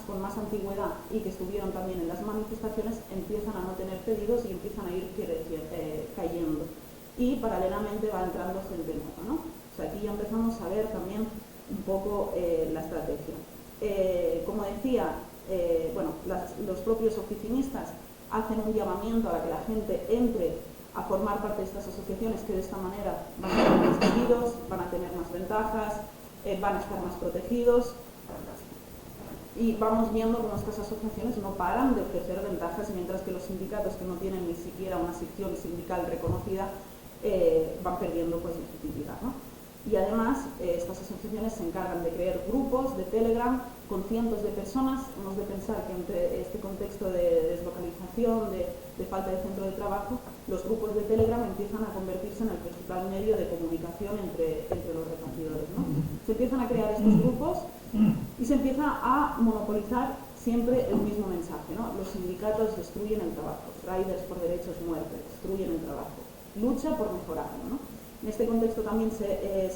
con más antigüedad y que estuvieron también en las manifestaciones empiezan a no tener pedidos y empiezan a ir cayendo. Y paralelamente va entrando gente nueva, ¿no? O sea, aquí ya empezamos a ver también un poco la estrategia. Como decía, los propios oficinistas hacen un llamamiento a que la gente entre a formar parte de estas asociaciones, que de esta manera van a tener más pedidos, van a tener más ventajas, van a estar más protegidos. Y vamos viendo cómo estas asociaciones no paran de ofrecer ventajas, mientras que los sindicatos que no tienen ni siquiera una sección sindical reconocida van perdiendo pues, legitimidad, ¿no? Y además, estas asociaciones se encargan de crear grupos de Telegram con cientos de personas. Hemos de pensar que entre este contexto de deslocalización, de falta de centro de trabajo, los grupos de Telegram empiezan a convertirse en el principal medio de comunicación entre los repartidores, ¿no? Se empiezan a crear estos grupos y se empieza a monopolizar siempre el mismo mensaje, ¿no? Los sindicatos destruyen el trabajo, Riders por derechos muerte, destruyen el trabajo, lucha por mejorarlo, ¿no? En este contexto también se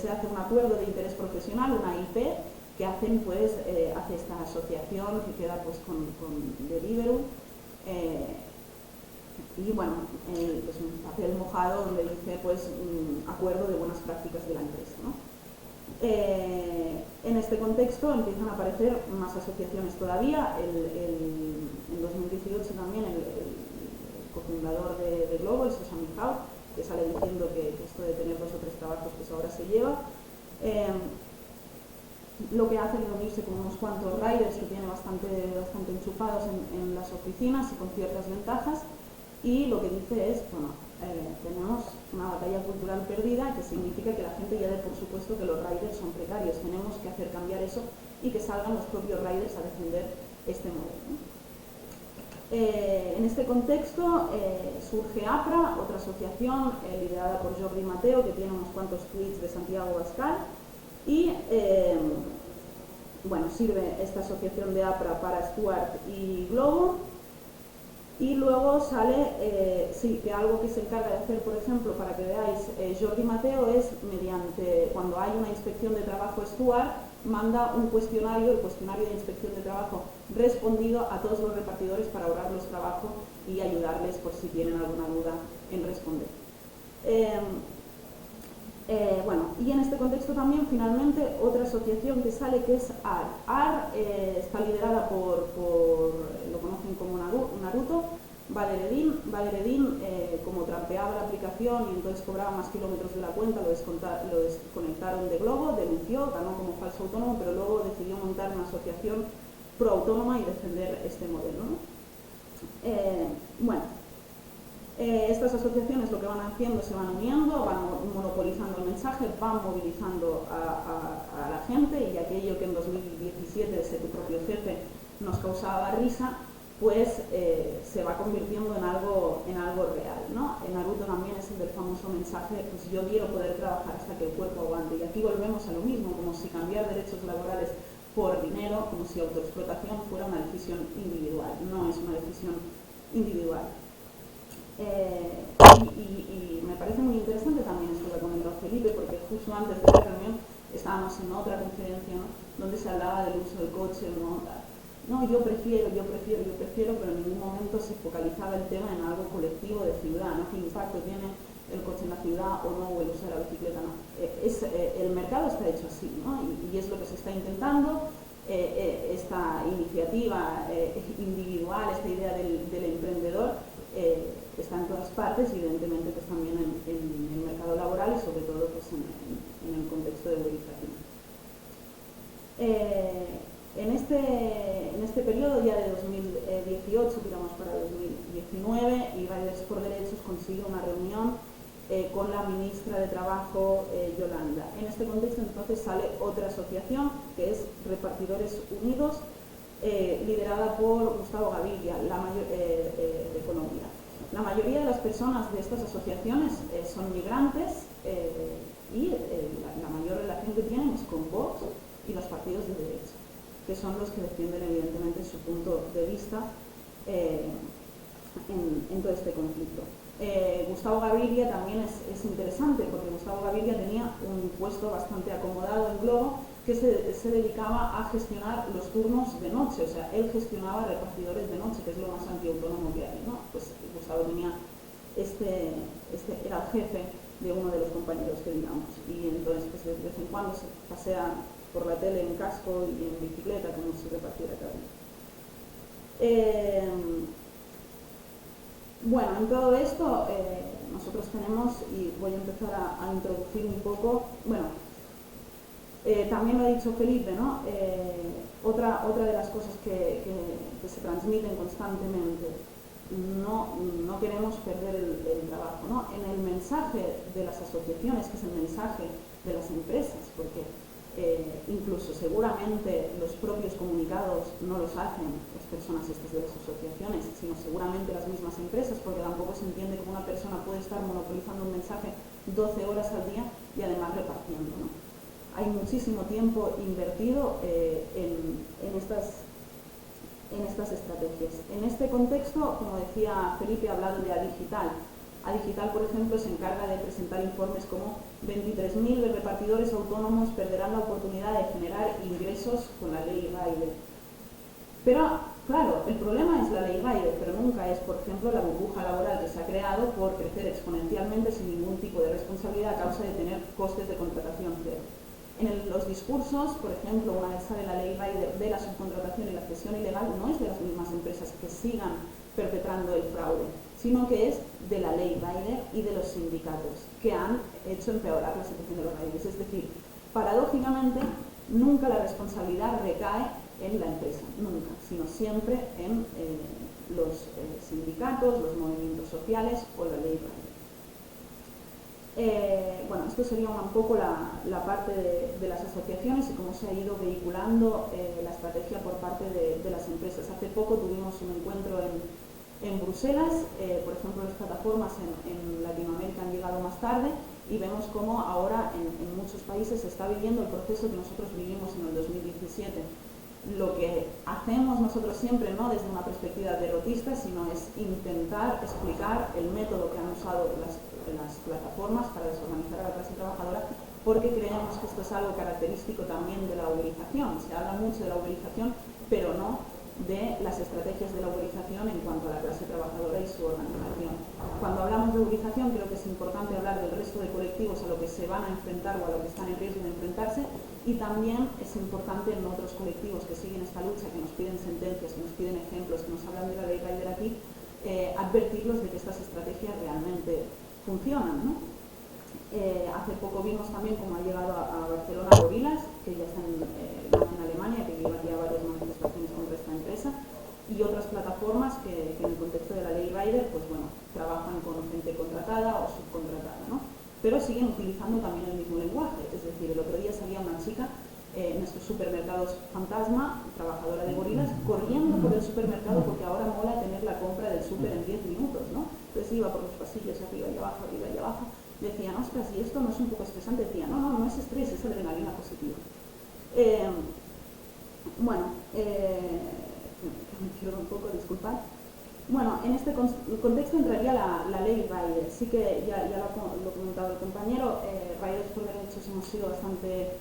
hace un acuerdo de interés profesional, una IP, que hacen, pues, hace esta asociación que queda pues, con Deliveroo. Y bueno, pues un papel mojado donde dice pues, acuerdo de buenas prácticas de la empresa, ¿no? En este contexto empiezan a aparecer más asociaciones todavía. En 2018 también el cofundador de Glovo, el Sosa Mijao, que sale diciendo que esto de tener 2 o 3 trabajos pues ahora se lleva. Lo que hace es reunirse con unos cuantos riders que tiene bastante enchufados en las oficinas y con ciertas ventajas, y lo que dice es, bueno, tenemos una batalla cultural perdida, que significa que la gente ya dé por supuesto que los riders son precarios, tenemos que hacer cambiar eso y que salgan los propios riders a defender este modelo, ¿no? En este contexto surge APRA, otra asociación liderada por Jordi Mateo, que tiene unos cuantos tweets de Santiago Abascal, y bueno, sirve esta asociación de APRA para Stuart y Glovo. Y luego sale, que algo que se encarga de hacer, por ejemplo, para que veáis, Jordi Mateo es mediante, cuando hay una inspección de trabajo Stuart, manda un cuestionario, el cuestionario de inspección de trabajo, respondido a todos los repartidores para ahorrarles trabajo y ayudarles por si tienen alguna duda en responder. Bueno, y en este contexto también, finalmente, otra asociación que sale, que es AR. AR está liderada por lo conocen como Naruto, Valeredín, como trampeaba la aplicación y entonces cobraba más kilómetros de la cuenta, lo desconectaron de Glovo, denunció, ganó como falso autónomo, pero luego decidió montar una asociación pro-autónoma y defender este modelo, ¿no? Bueno, estas asociaciones lo que van haciendo, se van uniendo, van monopolizando el mensaje, van movilizando a la gente, y aquello que en 2017 ese tu propio jefe nos causaba risa, pues se va convirtiendo en algo real, ¿no? En Naruto también es el del famoso mensaje, pues yo quiero poder trabajar hasta que el cuerpo aguante, y aquí volvemos a lo mismo, como si cambiar derechos laborales por dinero, como si autoexplotación fuera una decisión individual, no es una decisión individual. Y me parece muy interesante también esto que ha comentado Felipe, porque justo antes de la reunión estábamos en otra conferencia, ¿no?, donde se hablaba del uso del coche, no, yo prefiero, pero en ningún momento se focalizaba el tema en algo colectivo de ciudad, ¿no? ¿Qué impacto tiene el coche en la ciudad o no, o el uso de la bicicleta? No. El mercado está hecho así, ¿no? Y es lo que se está intentando. Esta iniciativa individual, esta idea del emprendedor, está en todas partes, y evidentemente pues, también en el mercado laboral y sobre todo pues, en el contexto de uberización. En este periodo ya de 2018, tiramos para 2019, y Riders por Derechos consigue una reunión con la ministra de Trabajo, Yolanda. En este contexto entonces sale otra asociación que es Repartidores Unidos, liderada por Gustavo Gaviria, de Economía. La mayoría de las personas de estas asociaciones son migrantes y la mayor relación que tienen es con Vox y los partidos de derecha, que son los que defienden evidentemente su punto de vista en todo este conflicto. Gustavo Gaviria también es interesante porque Gustavo Gaviria tenía un puesto bastante acomodado en Globo que se dedicaba a gestionar los turnos de noche, o sea, él gestionaba repartidores de noche, que es lo más antiautónomo que hay, ¿no? Pues Gustavo tenía era el jefe de uno de los compañeros que digamos, y entonces pues de vez en cuando se pasea por la tele en casco y en bicicleta como si repartiera cabello. Bueno, en todo esto nosotros tenemos, y voy a empezar a introducir un poco, bueno, también lo ha dicho Felipe, ¿no? Otra de las cosas que se transmiten constantemente, no queremos perder el trabajo, ¿no? En el mensaje de las asociaciones, que es el mensaje de las empresas, porque incluso seguramente los propios comunicados no los hacen las personas estas de las asociaciones, sino seguramente las mismas empresas, porque tampoco se entiende cómo una persona puede estar monopolizando un mensaje 12 horas al día y además repartiendo, ¿no? Hay muchísimo tiempo invertido en estas estrategias. En este contexto, como decía Felipe, ha hablado de Adigital. Adigital, por ejemplo, se encarga de presentar informes como 23.000 repartidores autónomos perderán la oportunidad de generar ingresos con la ley Rider. Pero, claro, el problema es la ley Rider, pero nunca es, por ejemplo, la burbuja laboral que se ha creado por crecer exponencialmente sin ningún tipo de responsabilidad a causa de tener costes de contratación cero. En los discursos, por ejemplo, una vez sale la ley Rider de la subcontratación y la cesión ilegal, no es de las mismas empresas que sigan perpetrando el fraude, sino que es de la ley Rider y de los sindicatos que han hecho empeorar la situación de los riders. Es decir, paradójicamente, nunca la responsabilidad recae en la empresa, nunca, sino siempre en los sindicatos, los movimientos sociales o la ley Rider. Bueno, esto sería un poco la parte de las asociaciones y cómo se ha ido vehiculando la estrategia por parte de las empresas. Hace poco tuvimos un encuentro en Bruselas, por ejemplo, las plataformas en Latinoamérica han llegado más tarde y vemos cómo ahora en muchos países se está viviendo el proceso que nosotros vivimos en el 2017. Lo que hacemos nosotros siempre, no desde una perspectiva derrotista, sino es intentar explicar el método que han usado las plataformas para desorganizar a la clase trabajadora, porque creemos que esto es algo característico también de la uberización. Se habla mucho de la uberización, pero no de las estrategias de la uberización en cuanto a la clase trabajadora y su organización. Cuando hablamos de uberización, creo que es importante hablar del resto de colectivos a lo que se van a enfrentar o a lo que están en riesgo de enfrentarse, y también es importante en otros colectivos que siguen esta lucha, que nos piden sentencias, que nos piden ejemplos, que nos hablan de la ley Rider aquí, advertirlos de que estas estrategias realmente funcionan, ¿no? Hace poco vimos también cómo ha llegado a Barcelona Gorilas, que ya está en Alemania, que lleva ya varias manifestaciones contra esta empresa, y otras plataformas que en el contexto de la ley Rider, pues bueno, trabajan con gente contratada o subcontratada, ¿no? Pero siguen utilizando también el mismo lenguaje. Es decir, el otro día salía una chica en estos supermercados fantasma, trabajadora de Gorilas, corriendo por el supermercado porque ahora mola tener la compra del súper en 10 minutos, ¿no? Entonces iba por los pasillos arriba y abajo, decían, ostras, ¿y esto no es un poco estresante? Decía, no es estrés, es adrenalina positiva. Me pierdo un poco, disculpad. Bueno, en este contexto entraría la ley Rider. Sí que ya lo ha comentado el compañero, Riders por Derechos hemos sido bastante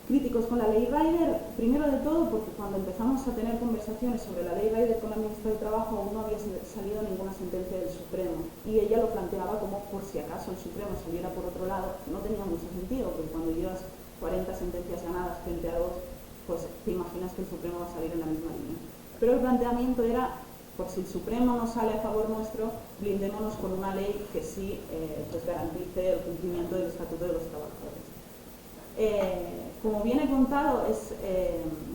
críticos con la ley Rider, primero de todo porque cuando empezamos a tener conversaciones sobre la ley Rider con la ministra de Trabajo aún no había salido ninguna sentencia del Supremo, y ella lo planteaba como por si acaso el Supremo saliera por otro lado. No tenía mucho sentido, porque cuando llevas 40 sentencias ganadas frente a 2, pues te imaginas que el Supremo va a salir en la misma línea. Pero el planteamiento era, por si el Supremo no sale a favor nuestro, blindémonos con una ley que sí pues garantice el cumplimiento del Estatuto de los Trabajadores. Como bien he contado, es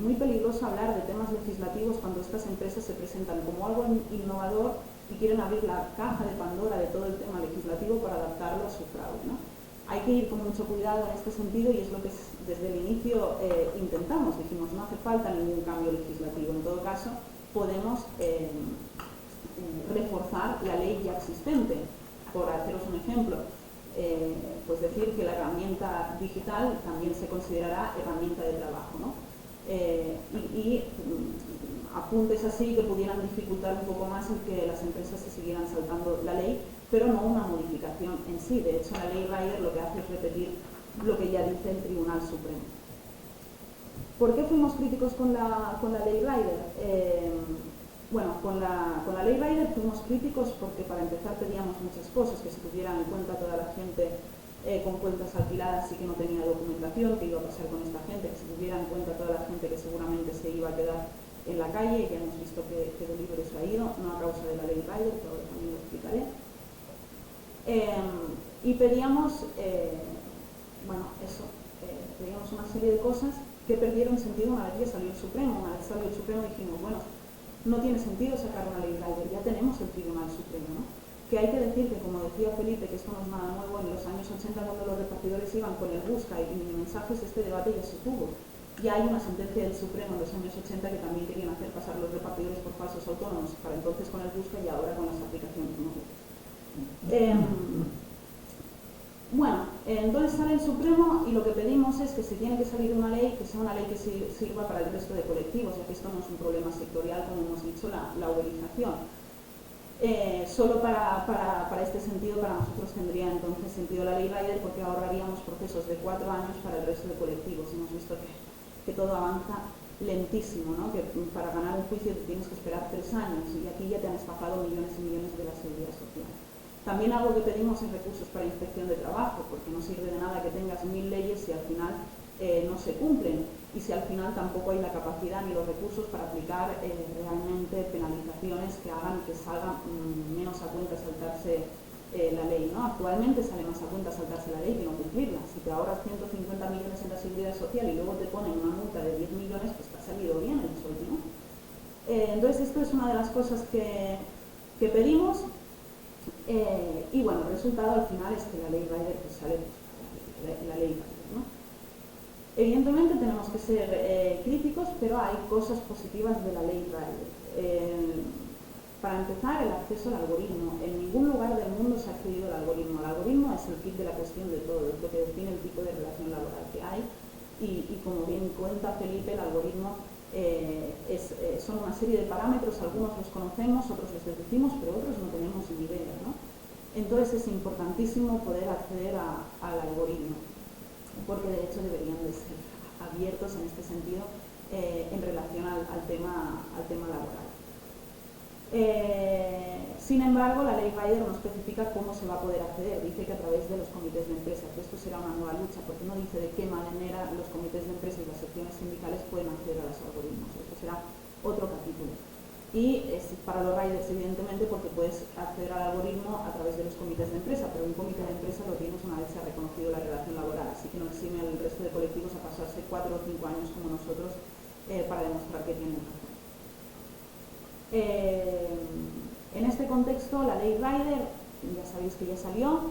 muy peligroso hablar de temas legislativos cuando estas empresas se presentan como algo innovador y quieren abrir la caja de Pandora de todo el tema legislativo para adaptarlo a su fraude, ¿no? Hay que ir con mucho cuidado en este sentido y es lo que desde el inicio intentamos. Dijimos, no hace falta ningún cambio legislativo. En todo caso, podemos reforzar la ley ya existente. Por haceros un ejemplo, pues decir que la herramienta digital también se considerará herramienta de trabajo, ¿no? Apuntes así que pudieran dificultar un poco más el que las empresas se siguieran saltando la ley, pero no una modificación en sí. De hecho, la ley Rider lo que hace es repetir lo que ya dice el Tribunal Supremo. ¿Por qué fuimos críticos con la ley Rider? Bueno, con la ley Rider fuimos críticos porque para empezar pedíamos muchas cosas, que se tuvieran en cuenta toda la gente con cuentas alquiladas y que no tenía documentación, que iba a pasar con esta gente, que se tuviera en cuenta toda la gente que seguramente se iba a quedar en la calle, y ya hemos visto que Deliveroo se ha ido, no a causa de la ley Rider, que ahora también lo explicaré. Y pedíamos, pedíamos una serie de cosas que perdieron sentido una vez que salió el Supremo. Una vez salió el Supremo dijimos, bueno, no tiene sentido sacar una ley Rider, ya tenemos el Tribunal Supremo, ¿no? Que hay que decir que, como decía Felipe, que esto no es nada nuevo, en los años 80 cuando los repartidores iban con el busca y mensajes, este debate ya se tuvo. Ya hay una sentencia del Supremo en los años 80 que también querían hacer pasar los repartidores por falsos autónomos, para entonces con el busca y ahora con las aplicaciones móviles. Entonces sale el Supremo y lo que pedimos es que si tiene que salir una ley, que sea una ley que sirva para el resto de colectivos, ya que esto no es un problema sectorial, como hemos dicho, la uberización. Solo para este sentido, para nosotros tendría entonces sentido la ley Rider, porque ahorraríamos procesos de 4 años para el resto de colectivos. Hemos visto que todo avanza lentísimo, ¿no? Que para ganar un juicio te tienes que esperar 3 años y aquí ya te han estafado millones y millones de la seguridad social. También algo que pedimos es recursos para inspección de trabajo, porque no sirve de nada que tengas 1000 leyes si al final no se cumplen y si al final tampoco hay la capacidad ni los recursos para aplicar realmente penalizaciones que hagan que salga menos a cuenta saltarse la ley, ¿no? Actualmente sale más a cuenta saltarse la ley que no cumplirla. Si te ahorras 150 millones en la seguridad social y luego te ponen una multa de 10 millones, pues te ha salido bien el sueldo, ¿no? Entonces esto es una de las cosas que pedimos. Y bueno, el resultado al final es que la ley Rider pues sale la ley Rider, ¿no? Evidentemente tenemos que ser críticos, pero hay cosas positivas de la ley Rider. Para empezar, el acceso al algoritmo. En ningún lugar del mundo se ha accedido al algoritmo. El algoritmo es el kit de la cuestión de todo, es lo que define el tipo de relación laboral que hay y como bien cuenta Felipe, el algoritmo son una serie de parámetros, algunos los conocemos, otros los deducimos, pero otros no tenemos ni idea, ¿no? Entonces es importantísimo poder acceder al algoritmo, porque de hecho deberían de ser abiertos en este sentido en relación al tema laboral. Sin embargo, la ley Rider no especifica cómo se va a poder acceder, dice que a través de los comités de empresa, que esto será una nueva lucha, porque no dice de qué manera los comités de empresa y las secciones sindicales pueden acceder a los algoritmos, esto será otro capítulo. Y es para los Riders, evidentemente, porque puedes acceder al algoritmo a través de los comités de empresa, pero un comité de empresa lo tienes una vez se ha reconocido la relación laboral, así que no exime al resto de colectivos a pasarse 4 o 5 años como nosotros para demostrar que tienen razón. En este contexto, la ley Rider, ya sabéis que ya salió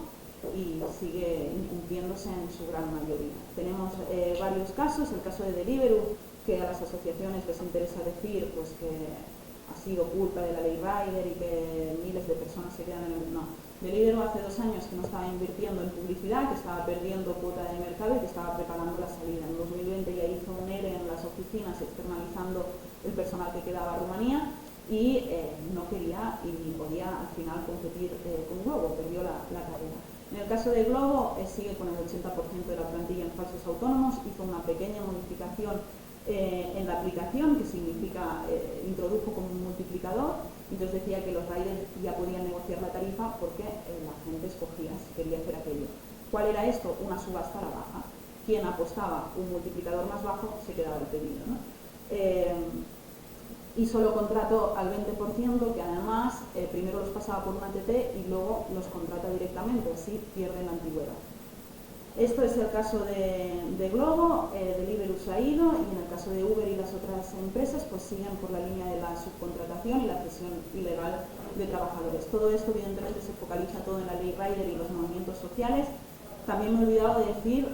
y sigue incumpliéndose en su gran mayoría. Tenemos varios casos, el caso de Deliveroo, que a las asociaciones les interesa decir pues, que ha sido culpa de la ley Rider y que miles de personas se quedan en el... No, Deliveroo hace 2 años que no estaba invirtiendo en publicidad, que estaba perdiendo cuota de mercado y que estaba preparando la salida. En 2020 ya hizo un ERE en las oficinas externalizando el personal que quedaba a Rumanía y no quería y ni podía al final competir con Glovo, perdió la carrera. En el caso de Glovo sigue con el 80% de la plantilla en falsos autónomos, hizo una pequeña modificación en la aplicación que significa, introdujo como un multiplicador, entonces decía que los riders ya podían negociar la tarifa porque la gente escogía si quería hacer aquello. ¿Cuál era esto? Una subasta a la baja. Quien apostaba un multiplicador más bajo se quedaba el pedido, ¿no? Y solo contrató al 20%, que además primero los pasaba por una ATT y luego los contrata directamente, así pierden la antigüedad. Esto es el caso de Glovo, Deliveroo se ha ido, y en el caso de Uber y las otras empresas pues siguen por la línea de la subcontratación y la cesión ilegal de trabajadores. Todo esto evidentemente se focaliza todo en la ley Rider y los movimientos sociales. También me he olvidado de decir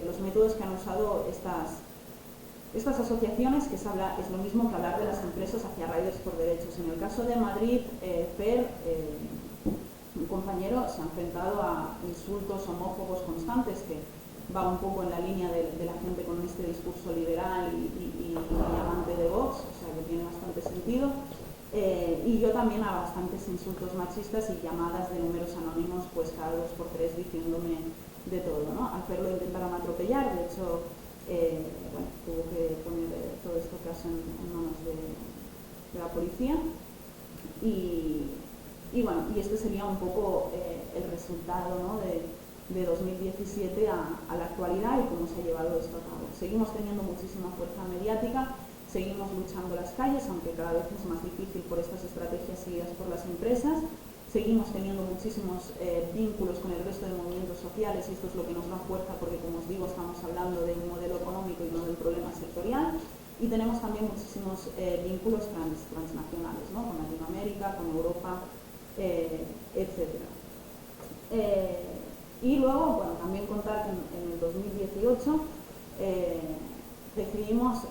los métodos que han usado estas asociaciones, que es lo mismo que hablar de las empresas hacia Riders por Derechos. En el caso de Madrid, Fer, un compañero, se ha enfrentado a insultos homófobos constantes, que va un poco en la línea de la gente con este discurso liberal y amante de Vox, o sea que tiene bastante sentido. Y yo también a bastantes insultos machistas y llamadas de números anónimos pues cada 2x3 diciéndome de todo, ¿no? Al Fer lo intentaron atropellar, de hecho, bueno, tuvo que poner todo este caso en manos de la policía. Y bueno, y este sería un poco el resultado, ¿no?, de 2017 a la actualidad y cómo se ha llevado esto a cabo. Seguimos teniendo muchísima fuerza mediática, seguimos luchando las calles, aunque cada vez es más difícil por estas estrategias seguidas por las empresas. Seguimos teniendo muchísimos vínculos con el resto de movimientos sociales, y esto es lo que nos da fuerza porque, como os digo, estamos hablando de un modelo económico y no del problema sectorial. Y tenemos también muchísimos vínculos transnacionales, ¿no?, con Latinoamérica, con Europa, etc. Y luego, bueno, también contar que en el 2018 decidimos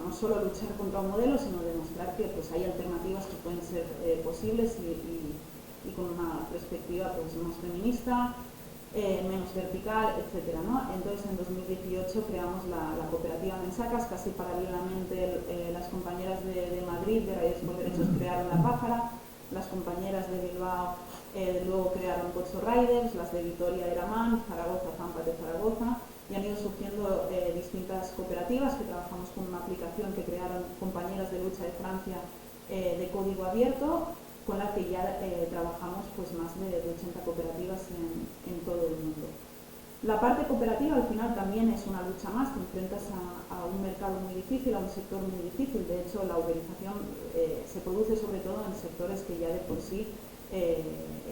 no solo luchar contra un modelo, sino demostrar que pues, hay alternativas que pueden ser posibles y con una perspectiva pues, más feminista, menos vertical, etc., ¿no? Entonces, en 2018 creamos la cooperativa Mensacas. Casi paralelamente las compañeras de Madrid, de Riders por Derechos, crearon La Pájara. Las compañeras de Bilbao luego crearon Cocho Riders, las de Vitoria Eraman, Zaragoza, Zampa de Zaragoza, y han ido surgiendo distintas cooperativas que trabajamos con una aplicación que crearon compañeras de lucha de Francia de código abierto, con la que ya trabajamos pues, más de 80 cooperativas en todo el mundo. La parte cooperativa al final también es una lucha más, te enfrentas a un mercado muy difícil, a un sector muy difícil. De hecho, la uberización se produce sobre todo en sectores que ya de por sí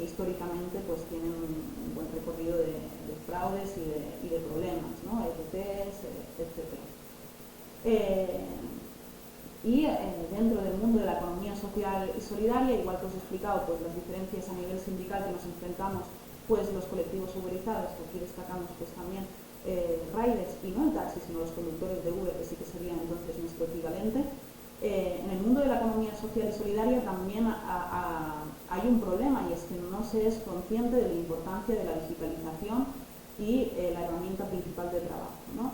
históricamente pues tienen un buen recorrido de fraudes y de problemas, ¿no?, ETTs, etc. Dentro del mundo de la economía social y solidaria, igual que os he explicado pues, las diferencias a nivel sindical que nos enfrentamos, pues los colectivos uberizados, que aquí destacamos pues también riders, y no el taxi, sino los conductores de Uber, que sí que sería entonces nuestro equivalente. En el mundo de la economía social y solidaria también hay un problema, y es que no se es consciente de la importancia de la digitalización y la herramienta principal de trabajo, ¿no?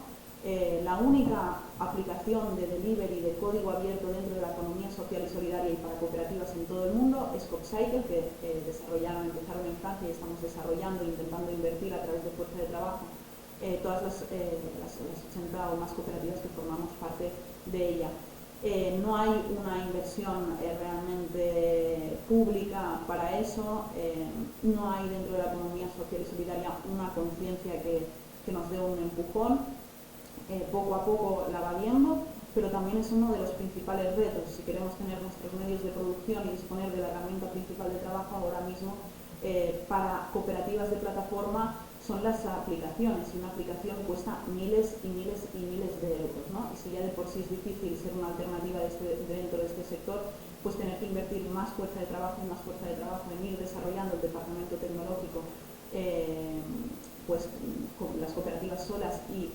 La única aplicación de delivery de código abierto dentro de la economía social y solidaria y para cooperativas en todo el mundo es CopCycle, que empezaron en Francia y estamos desarrollando e intentando invertir a través de Fuerza de Trabajo todas las 80 o más cooperativas que formamos parte de ella. No hay una inversión realmente pública para eso, no hay dentro de la economía social y solidaria una conciencia que nos dé un empujón. Poco a poco la va viendo, pero también es uno de los principales retos. Si queremos tener nuestros medios de producción y disponer de la herramienta principal de trabajo ahora mismo, para cooperativas de plataforma son las aplicaciones, y una aplicación cuesta miles y miles y miles de euros, ¿no? Y si ya de por sí es difícil ser una alternativa dentro de este sector, pues tener que invertir más fuerza de trabajo en ir desarrollando el departamento tecnológico, pues con las cooperativas solas y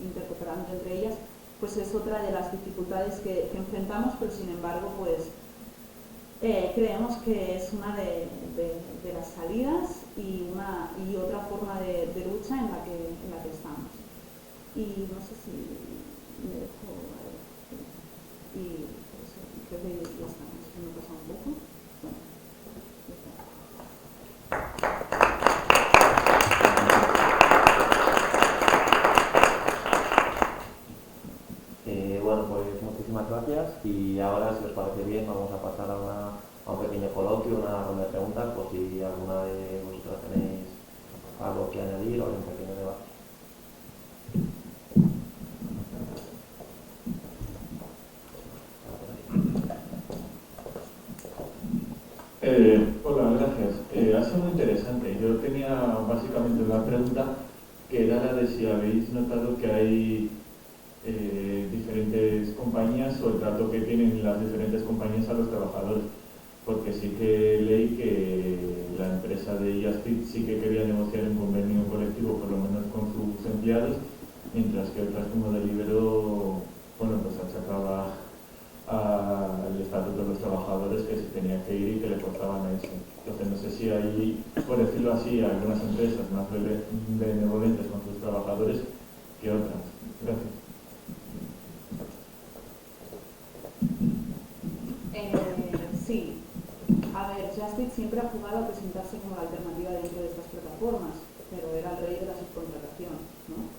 intercooperando entre ellas, pues es otra de las dificultades que enfrentamos, pero sin embargo pues creemos que es una de las salidas y otra forma de lucha en la que estamos. Y no sé si me dejo y pues, creo que ya estamos, me pasa un poco. Bueno, bueno, pues muchísimas gracias, y ahora, si os parece bien, vamos a pasar a un pequeño coloquio, una ronda de preguntas, por si alguna de vosotras tenéis algo que añadir o un pequeño debate. Hola, gracias. Ha sido muy interesante. Yo tenía básicamente una pregunta habéis notado que hay diferentes compañías o el trato que tienen las diferentes compañías a los trabajadores, porque sí que leí que la empresa de Just sí que quería negociar un convenio colectivo, por lo menos con sus empleados, mientras que otras como Deliveroo, bueno, pues achacaba al estatuto de los trabajadores que se tenía que ir y que le cortaban a eso. Entonces no sé si hay, por decirlo así, algunas empresas más benevolentes con sus trabajadores que otras. Gracias. Sí, a ver, Just siempre ha jugado a presentarse como la alternativa dentro de estas plataformas, pero era el rey de la subcontratación, ¿no?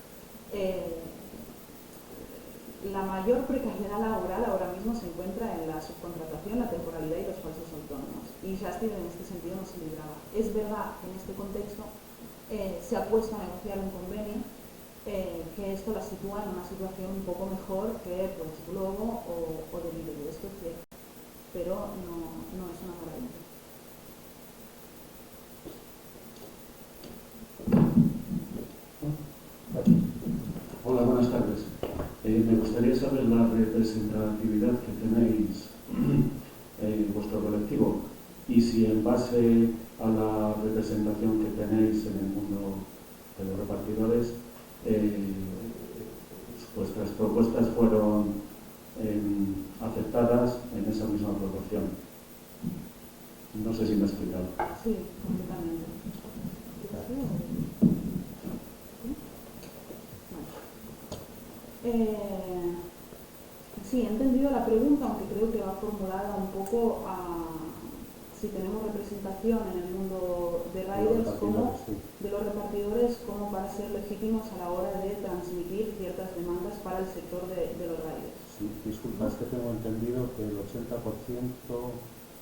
La mayor precariedad laboral ahora mismo se encuentra en la subcontratación, la temporalidad y los falsos autónomos, y Just en este sentido no se libraba. Es verdad que en este contexto se ha puesto a negociar un convenio que esto la sitúa en una situación un poco mejor que pues, Globo o Deliveroo, esto es cierto, pero no es una maravilla. Hola, buenas tardes. Me gustaría saber la representatividad que tenéis en vuestro colectivo y si en base a la representación que tenéis en el mundo de los repartidores, vuestras propuestas fueron aceptadas en esa misma proporción. No sé si me he explicado. Sí, completamente. Sí, he entendido la pregunta, aunque creo que va formulada un poco a si tenemos representación en el mundo de riders como de los repartidores como para ser legítimos a la hora de transmitir ciertas demandas para el sector de los riders. Sí, disculpa, es que tengo entendido que el 80%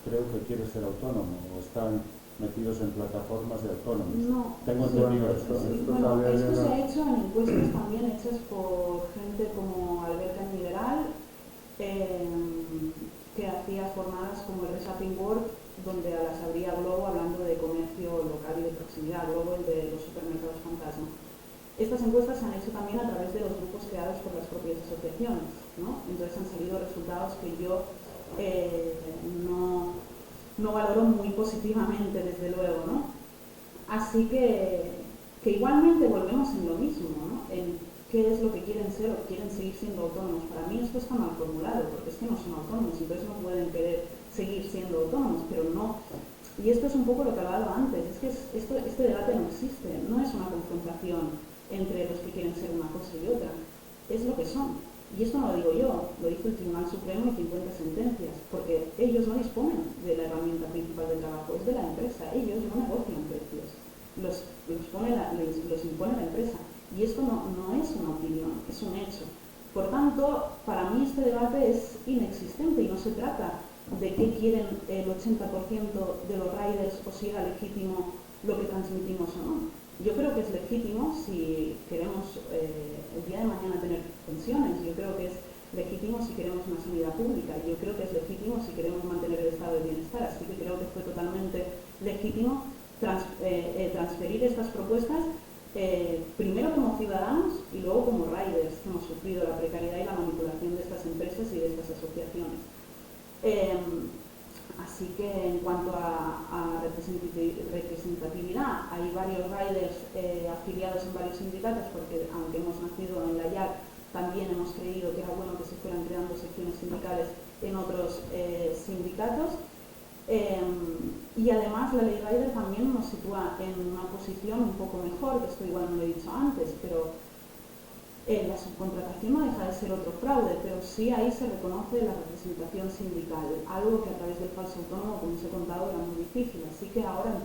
creo que quiere ser autónomo o están metidos en plataformas de autónomos. No, tengo entendido esto. Sí, bueno, esto se ha hecho en encuestas también hechas por gente como Alberca Liberal, que hacía jornadas como el Reshopping World, donde las abría Globo hablando de comercio local y de proximidad, Globo el de los supermercados fantasma. Estas encuestas se han hecho también a través de los grupos creados por las propias asociaciones, ¿no? Entonces han salido resultados que yo no valoro muy positivamente, desde luego, ¿no? Así que igualmente volvemos en lo mismo, ¿no? En qué es lo que quieren ser o quieren seguir siendo autónomos. Para mí esto está mal formulado, porque es que no son autónomos, entonces no pueden querer seguir siendo autónomos, pero no. Y esto es un poco lo que he hablado antes, es que este debate no existe, no es una confrontación entre los que quieren ser una cosa y otra, es lo que son. Y esto no lo digo yo, lo dice el Tribunal Supremo y 50 sentencias, porque ellos no disponen de la herramienta principal del trabajo, es de la empresa, ellos no negocian precios, los impone la empresa. Y esto no es una opinión, es un hecho. Por tanto, para mí este debate es inexistente y no se trata de qué quieren el 80% de los riders o si era legítimo lo que transmitimos o no. Yo creo que es legítimo si queremos el día de mañana tener pensiones, yo creo que es legítimo si queremos una sanidad pública, yo creo que es legítimo si queremos mantener el estado de bienestar, así que creo que fue totalmente legítimo transferir estas propuestas primero como ciudadanos y luego como riders que hemos sufrido la precariedad y la manipulación de estas empresas y de estas asociaciones. Así que en cuanto a representatividad, hay varios riders afiliados en varios sindicatos, porque aunque hemos nacido en la IAC, también hemos creído que era bueno que se fueran creando secciones sindicales en otros sindicatos. Y además la ley rider también nos sitúa en una posición un poco mejor, que esto igual no lo he dicho antes, pero la subcontratación no deja de ser otro fraude, pero sí ahí se reconoce la representación sindical, algo que a través del falso autónomo, como os he contado, era muy difícil. Así que ahora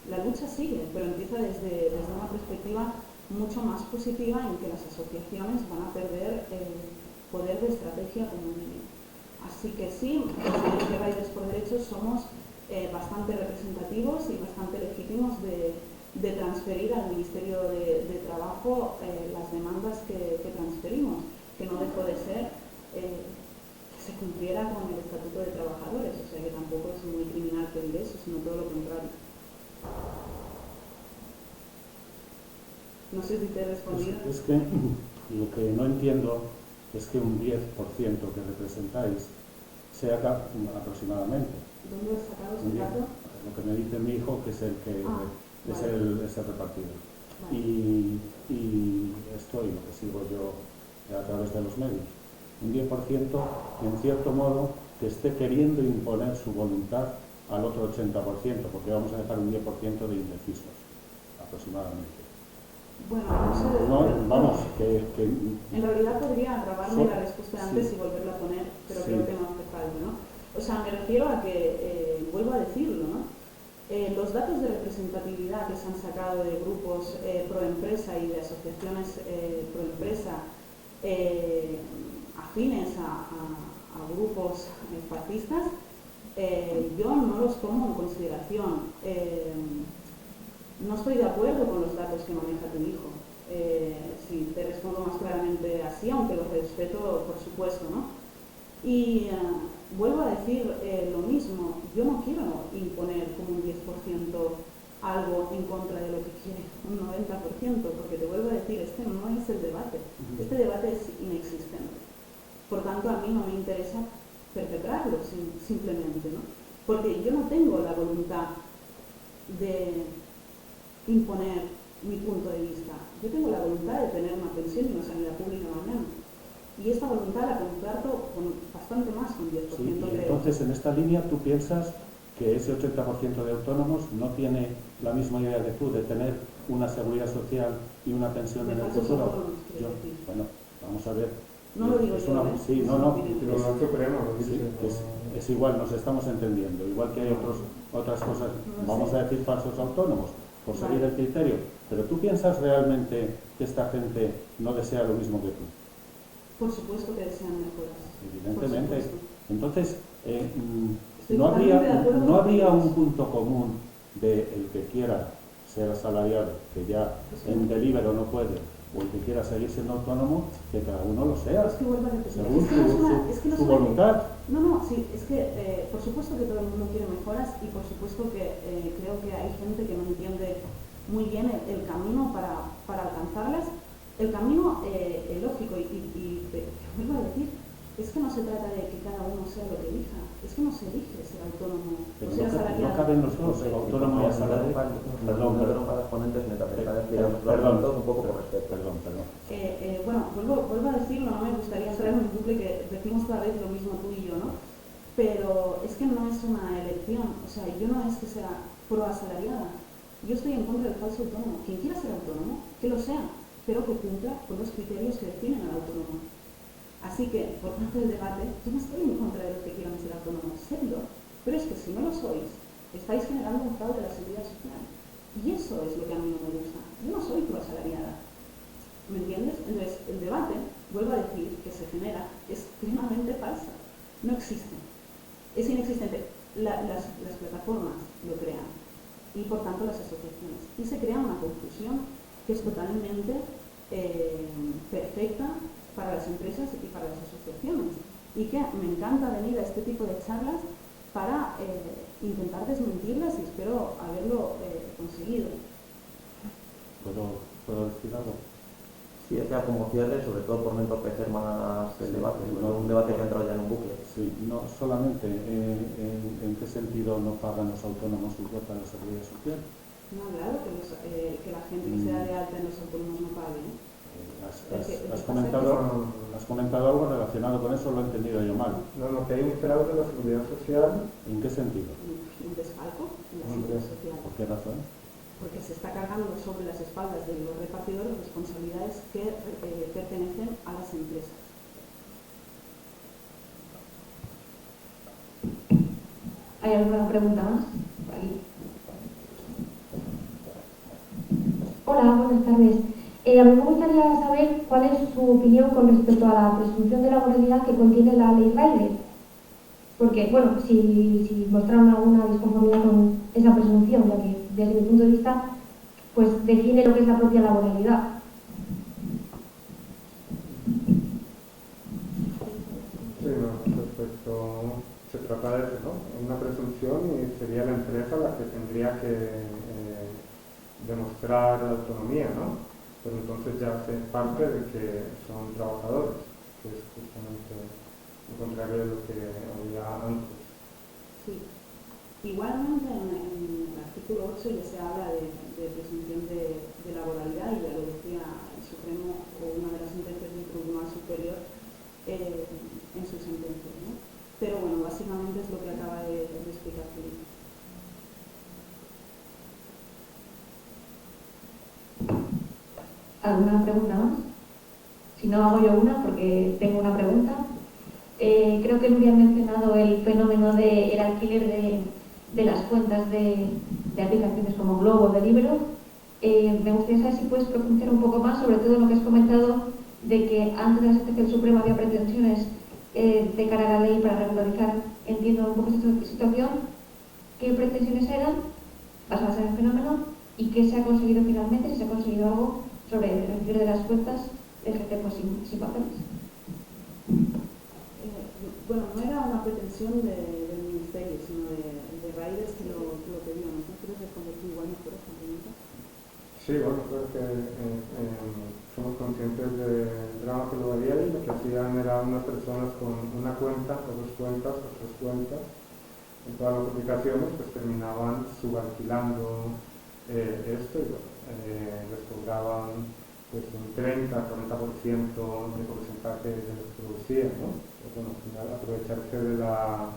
la lucha sigue, pero empieza desde una perspectiva mucho más positiva en que las asociaciones van a perder poder de estrategia como medio. Así que sí, los Riders por Derechos somos bastante representativos y bastante legítimos de transferir al Ministerio de Trabajo las demandas que transferimos, que no dejó de ser que se cumpliera con el Estatuto de Trabajadores, o sea que tampoco es muy criminal pedir eso, sino todo lo contrario. No sé si te he respondido. Es que lo que no entiendo es que un 10% que representáis sea aproximadamente. ¿Dónde has sacado Un ese 10, dato? lo que me dice mi hijo, que es el que es Vale. el repartido. Vale. Y esto y lo que sigo yo a través de los medios. Un 10%, en cierto modo, que esté queriendo imponer su voluntad al otro 80%, porque vamos a dejar un 10% de indecisos, aproximadamente. Bueno, no sé. No, vamos, que En realidad podría grabarme So- la respuesta antes sí. y volverla a poner, pero Sí. creo que no hace falta, ¿no? O sea, me refiero a que, vuelvo a decirlo, ¿no? Los datos de representatividad que se han sacado de grupos pro empresa y de asociaciones pro empresa afines a grupos fascistas, yo no los tomo en consideración. No estoy de acuerdo con los datos que maneja tu hijo. Si te respondo más claramente así, aunque los respeto, por supuesto, ¿no? Y vuelvo a decir lo mismo. Yo no quiero imponer como un 10% algo en contra de lo que quiere un 90%, porque te vuelvo a decir, este no es el debate. Este debate es inexistente. Por tanto, a mí no me interesa perpetrarlo simplemente, ¿no? Porque yo no tengo la voluntad de imponer mi punto de vista. Yo tengo la voluntad de tener una pensión y una sanidad pública mañana. Y esta voluntad la comparto con bastante más, con 10%. sí, y de... entonces en esta línea tú piensas que ese 80% de autónomos no tiene la misma idea que tú de tener una seguridad social y una pensión De en el falsos futuro. autónomos, quiero decir. Bueno, vamos a ver. No lo digo Es yo, una- ¿eh? sí, Es no, una no, opinión. El Tribunal Supremo lo sí, dice. es igual, nos estamos entendiendo. Igual que hay otras cosas, No vamos sé. a decir falsos autónomos, por Vale. seguir el criterio. Pero tú piensas realmente que esta gente no desea lo mismo que tú. Por supuesto que desean mejoras. Evidentemente. Por supuesto. Entonces, Estoy no totalmente de habría, acuerdo no con habría ellos. un punto común de el que quiera ser asalariado, que ya Sí. en delibero no puede, o el que quiera seguir siendo autónomo, que cada uno lo sea, Es que vuelvo a repetir. según Es que no es una- su, es que no su es una- voluntad. No, sí, es que por supuesto que todo el mundo quiere mejoras y por supuesto que creo que hay gente que no entiende muy bien el camino para alcanzarlas. El camino lógico y vuelvo a decir, es que no se trata de que cada uno sea lo que elija, es que no se elige ser autónomo Pero o ser no asalariado. caben los dos, autónomo y asalariado. Perdón, para los ponentes, mientras están explicando los Perdón, argumentos, un poco por respeto. Perdón. Bueno, vuelvo a decirlo, no me gustaría entrar en un bucle que decimos cada vez lo mismo tú y yo, ¿no? Pero es que no es una elección, o sea, yo no es que sea pro asalariada, yo estoy en contra del falso autónomo. Quien quiera ser autónomo, que lo sea, pero que cumpla con los criterios que definen al autónomo. Así que, por tanto del debate, yo no estoy en contra de los que quieran ser autónomos, serlo, pero es que si no lo sois, estáis generando un fraude de la seguridad social. Y eso es lo que a mí no me gusta. Yo no soy pro asalariada. ¿Me entiendes? Entonces, el debate, vuelvo a decir, que se genera, es plenamente falsa. No existe. Es inexistente. Las plataformas lo crean y, por tanto, las asociaciones. Y se crea una confusión que es totalmente perfecta para las empresas y para las asociaciones. Y que me encanta venir a este tipo de charlas para intentar desmentirlas y espero haberlo conseguido. ¿Puedo decir algo? Sí, o sea, como cierre, sobre todo por no entorpecer más el debate, no un debate que ha entrado ya en un bucle. Sí, no solamente en qué sentido no pagan los autónomos su cuota de la seguridad social. No, claro, que la gente que sea de alta en los autónomos no pague, ¿eh? Has comentado algo relacionado con eso, lo he entendido yo mal. No, que hay un fraude de la seguridad social. ¿En qué sentido? Un desfalco en la seguridad social. ¿Por qué razón? Porque se está cargando sobre las espaldas de los repartidores responsabilidades que pertenecen a las empresas. ¿Hay alguna pregunta más? Aquí. Hola, buenas tardes. A mí me gustaría saber cuál es su opinión con respecto a la presunción de laboralidad que contiene la ley Rider. Porque, bueno, si mostraron alguna disconformidad con esa presunción, ya que desde mi punto de vista, pues define lo que es la propia laboralidad. Sí, no, respecto, se trata de eso, ¿no? Una presunción y sería la empresa la que tendría que demostrar autonomía, ¿no? pero entonces ya hace parte de que son trabajadores, que es justamente lo contrario de lo que había antes. Sí. Igualmente en el artículo 8 ya se habla de presunción de laboralidad, y ya lo decía el Supremo o una de las sentencias del Tribunal Superior en su sentencia, ¿no? Pero bueno, básicamente es lo que acaba de explicar Felipe. ¿Alguna pregunta más? Si no, hago yo una porque tengo una pregunta. Creo que Nuria ha mencionado el fenómeno del alquiler de las cuentas de aplicaciones como Globo, de libros. Me gustaría saber si puedes profundizar un poco más, sobre todo en lo que has comentado de que antes de la sentencia del Supremo había pretensiones de cara a la ley para regularizar, entiendo un poco esta situación. ¿Qué pretensiones eran basadas en el fenómeno y qué se ha conseguido finalmente, si se ha conseguido algo sobre el alquiler de las cuentas de gente pues, sin papeles? Bueno, no era una pretensión del Ministerio, sino de Riders que lo pedíamos, ¿no? ¿Quieres responder tú igual por esa pregunta? Sí, bueno, creo que somos conscientes del drama que lo había, y lo que hacían era unas personas con una cuenta, o dos cuentas, o tres cuentas, en todas las aplicaciones, pues terminaban subalquilando esto, y bueno, les cobraban pues un 30-40% de porcentaje de lo que producían, ¿no? Pues, bueno, al final aprovecharse de la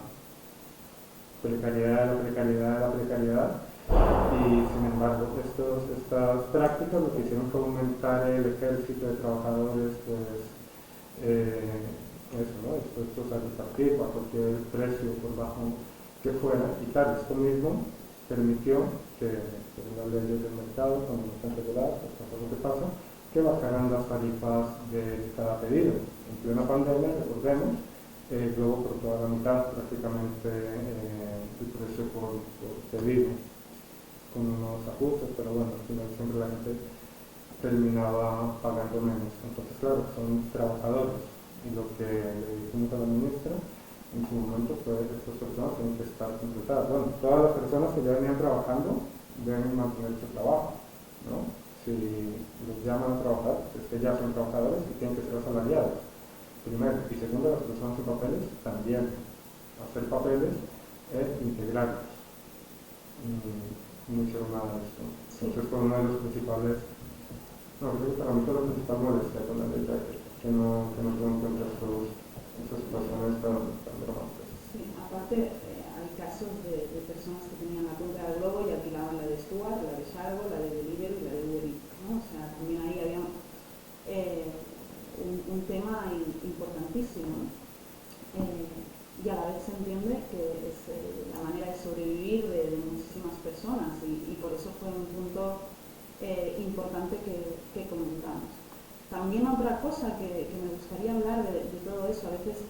precariedad de la precariedad. Y sin embargo, estas prácticas lo que hicieron fue aumentar el ejército de trabajadores, pues, eso, ¿no? Dispuestos a repartir a cualquier precio, por bajo que fuera. Y claro, esto mismo permitió que, según las leyes del mercado, cuando no están reguladas, pues pasa lo que pasa, que bajaran las tarifas de cada pedido. En plena pandemia, recordemos, luego por toda la mitad prácticamente el precio por pedido, con unos ajustes, pero bueno, al final siempre la gente terminaba pagando menos. Entonces, claro, son trabajadores, y lo que le dijimos a la ministra en su momento fue que estas personas tienen que estar contratadas. Bueno, todas las personas que ya venían trabajando deben mantener su trabajo, ¿no? Si los llaman a trabajar, es que ya son trabajadores y tienen que ser asalariados, primero. Y segundo, las personas sin papeles también. Hacer papeles es integrarlos. No hicieron nada de esto. Entonces fue uno de los principales, no, creo que para mí fue la principal molestia con la ley que no tuvo en cuenta estas situaciones tan dramáticas. Sí, aparte hay casos de personas que tenían la cuenta de Globo y alquilaban la de Stuart, la de Shargo, la de Deliveroo y la de Uber Eats, ¿no? O sea, también ahí había un tema importantísimo, ¿no? Y a la vez se entiende que es la manera de sobrevivir de muchísimas personas, y por eso fue un punto importante que comentamos. También otra cosa que me gustaría hablar de todo eso, a veces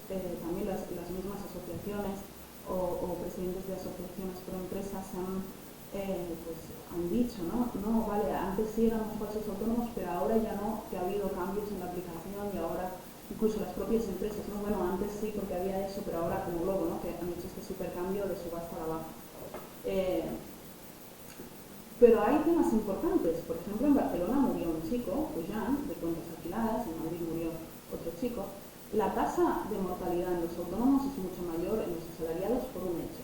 también las mismas asociaciones o presidentes de asociaciones pro empresas han dicho, ¿no? No, vale, antes sí éramos falsos autónomos, pero ahora ya no, que ha habido cambios en la aplicación, y ahora incluso las propias empresas, ¿no? Bueno, antes sí porque había eso, pero ahora como Globo, ¿no? Que han hecho este supercambio de subasta a la baja. Pero hay temas importantes. Por ejemplo, en Barcelona murió un chico, Pujan, de cuentas alquiladas, en Madrid murió otro chico. La tasa de mortalidad en los autónomos es mucho mayor en los asalariados por un hecho,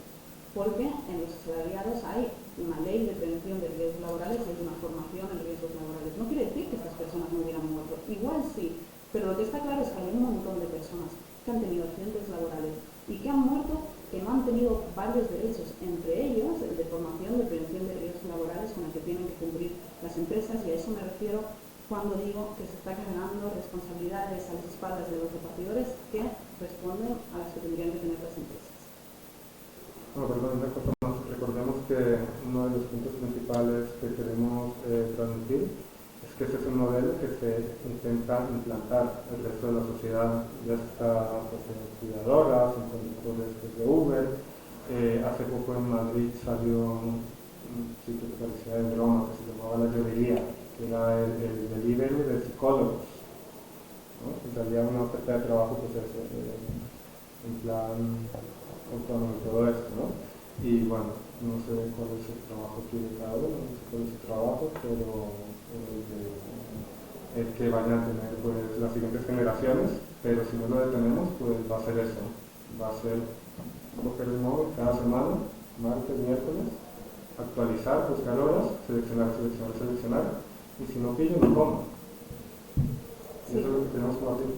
porque en los asalariados hay una ley de prevención de riesgos laborales y hay una formación en riesgos laborales. No quiere decir que estas personas no hubieran muerto, igual sí, pero lo que está claro es que hay un montón de personas que han tenido accidentes laborales y que han muerto, que no han tenido varios derechos, entre ellos el de formación de prevención de riesgos laborales con el que tienen que cumplir las empresas, y a eso me refiero cuando digo que se está cargando responsabilidades a las espaldas de los repartidores que responden a las que tendrían que tener las empresas. Bueno, perdón, una cosa más. Recordemos que uno de los puntos principales que queremos transmitir es que este es un modelo que se intenta implantar el resto de la sociedad, ya está en cuidadoras, en conductores de Uber. Hace poco en Madrid salió un sitio que parecía de broma, que se llamaba La Llorería, que era el delivery de psicólogos, ¿no? Y salía una oferta de trabajo, pues eso, en plan autónomo y todo esto, ¿no? Y bueno, no sé cuál es el trabajo que de cada uno, no sé cuál es el trabajo, pero que vayan a tener pues, las siguientes generaciones, pero si no lo detenemos, pues va a ser eso, va a ser coger el móvil cada semana, martes, miércoles, actualizar, buscar horas, seleccionar, y si no pillo, no como. Sí. Eso es lo que tenemos que hacer.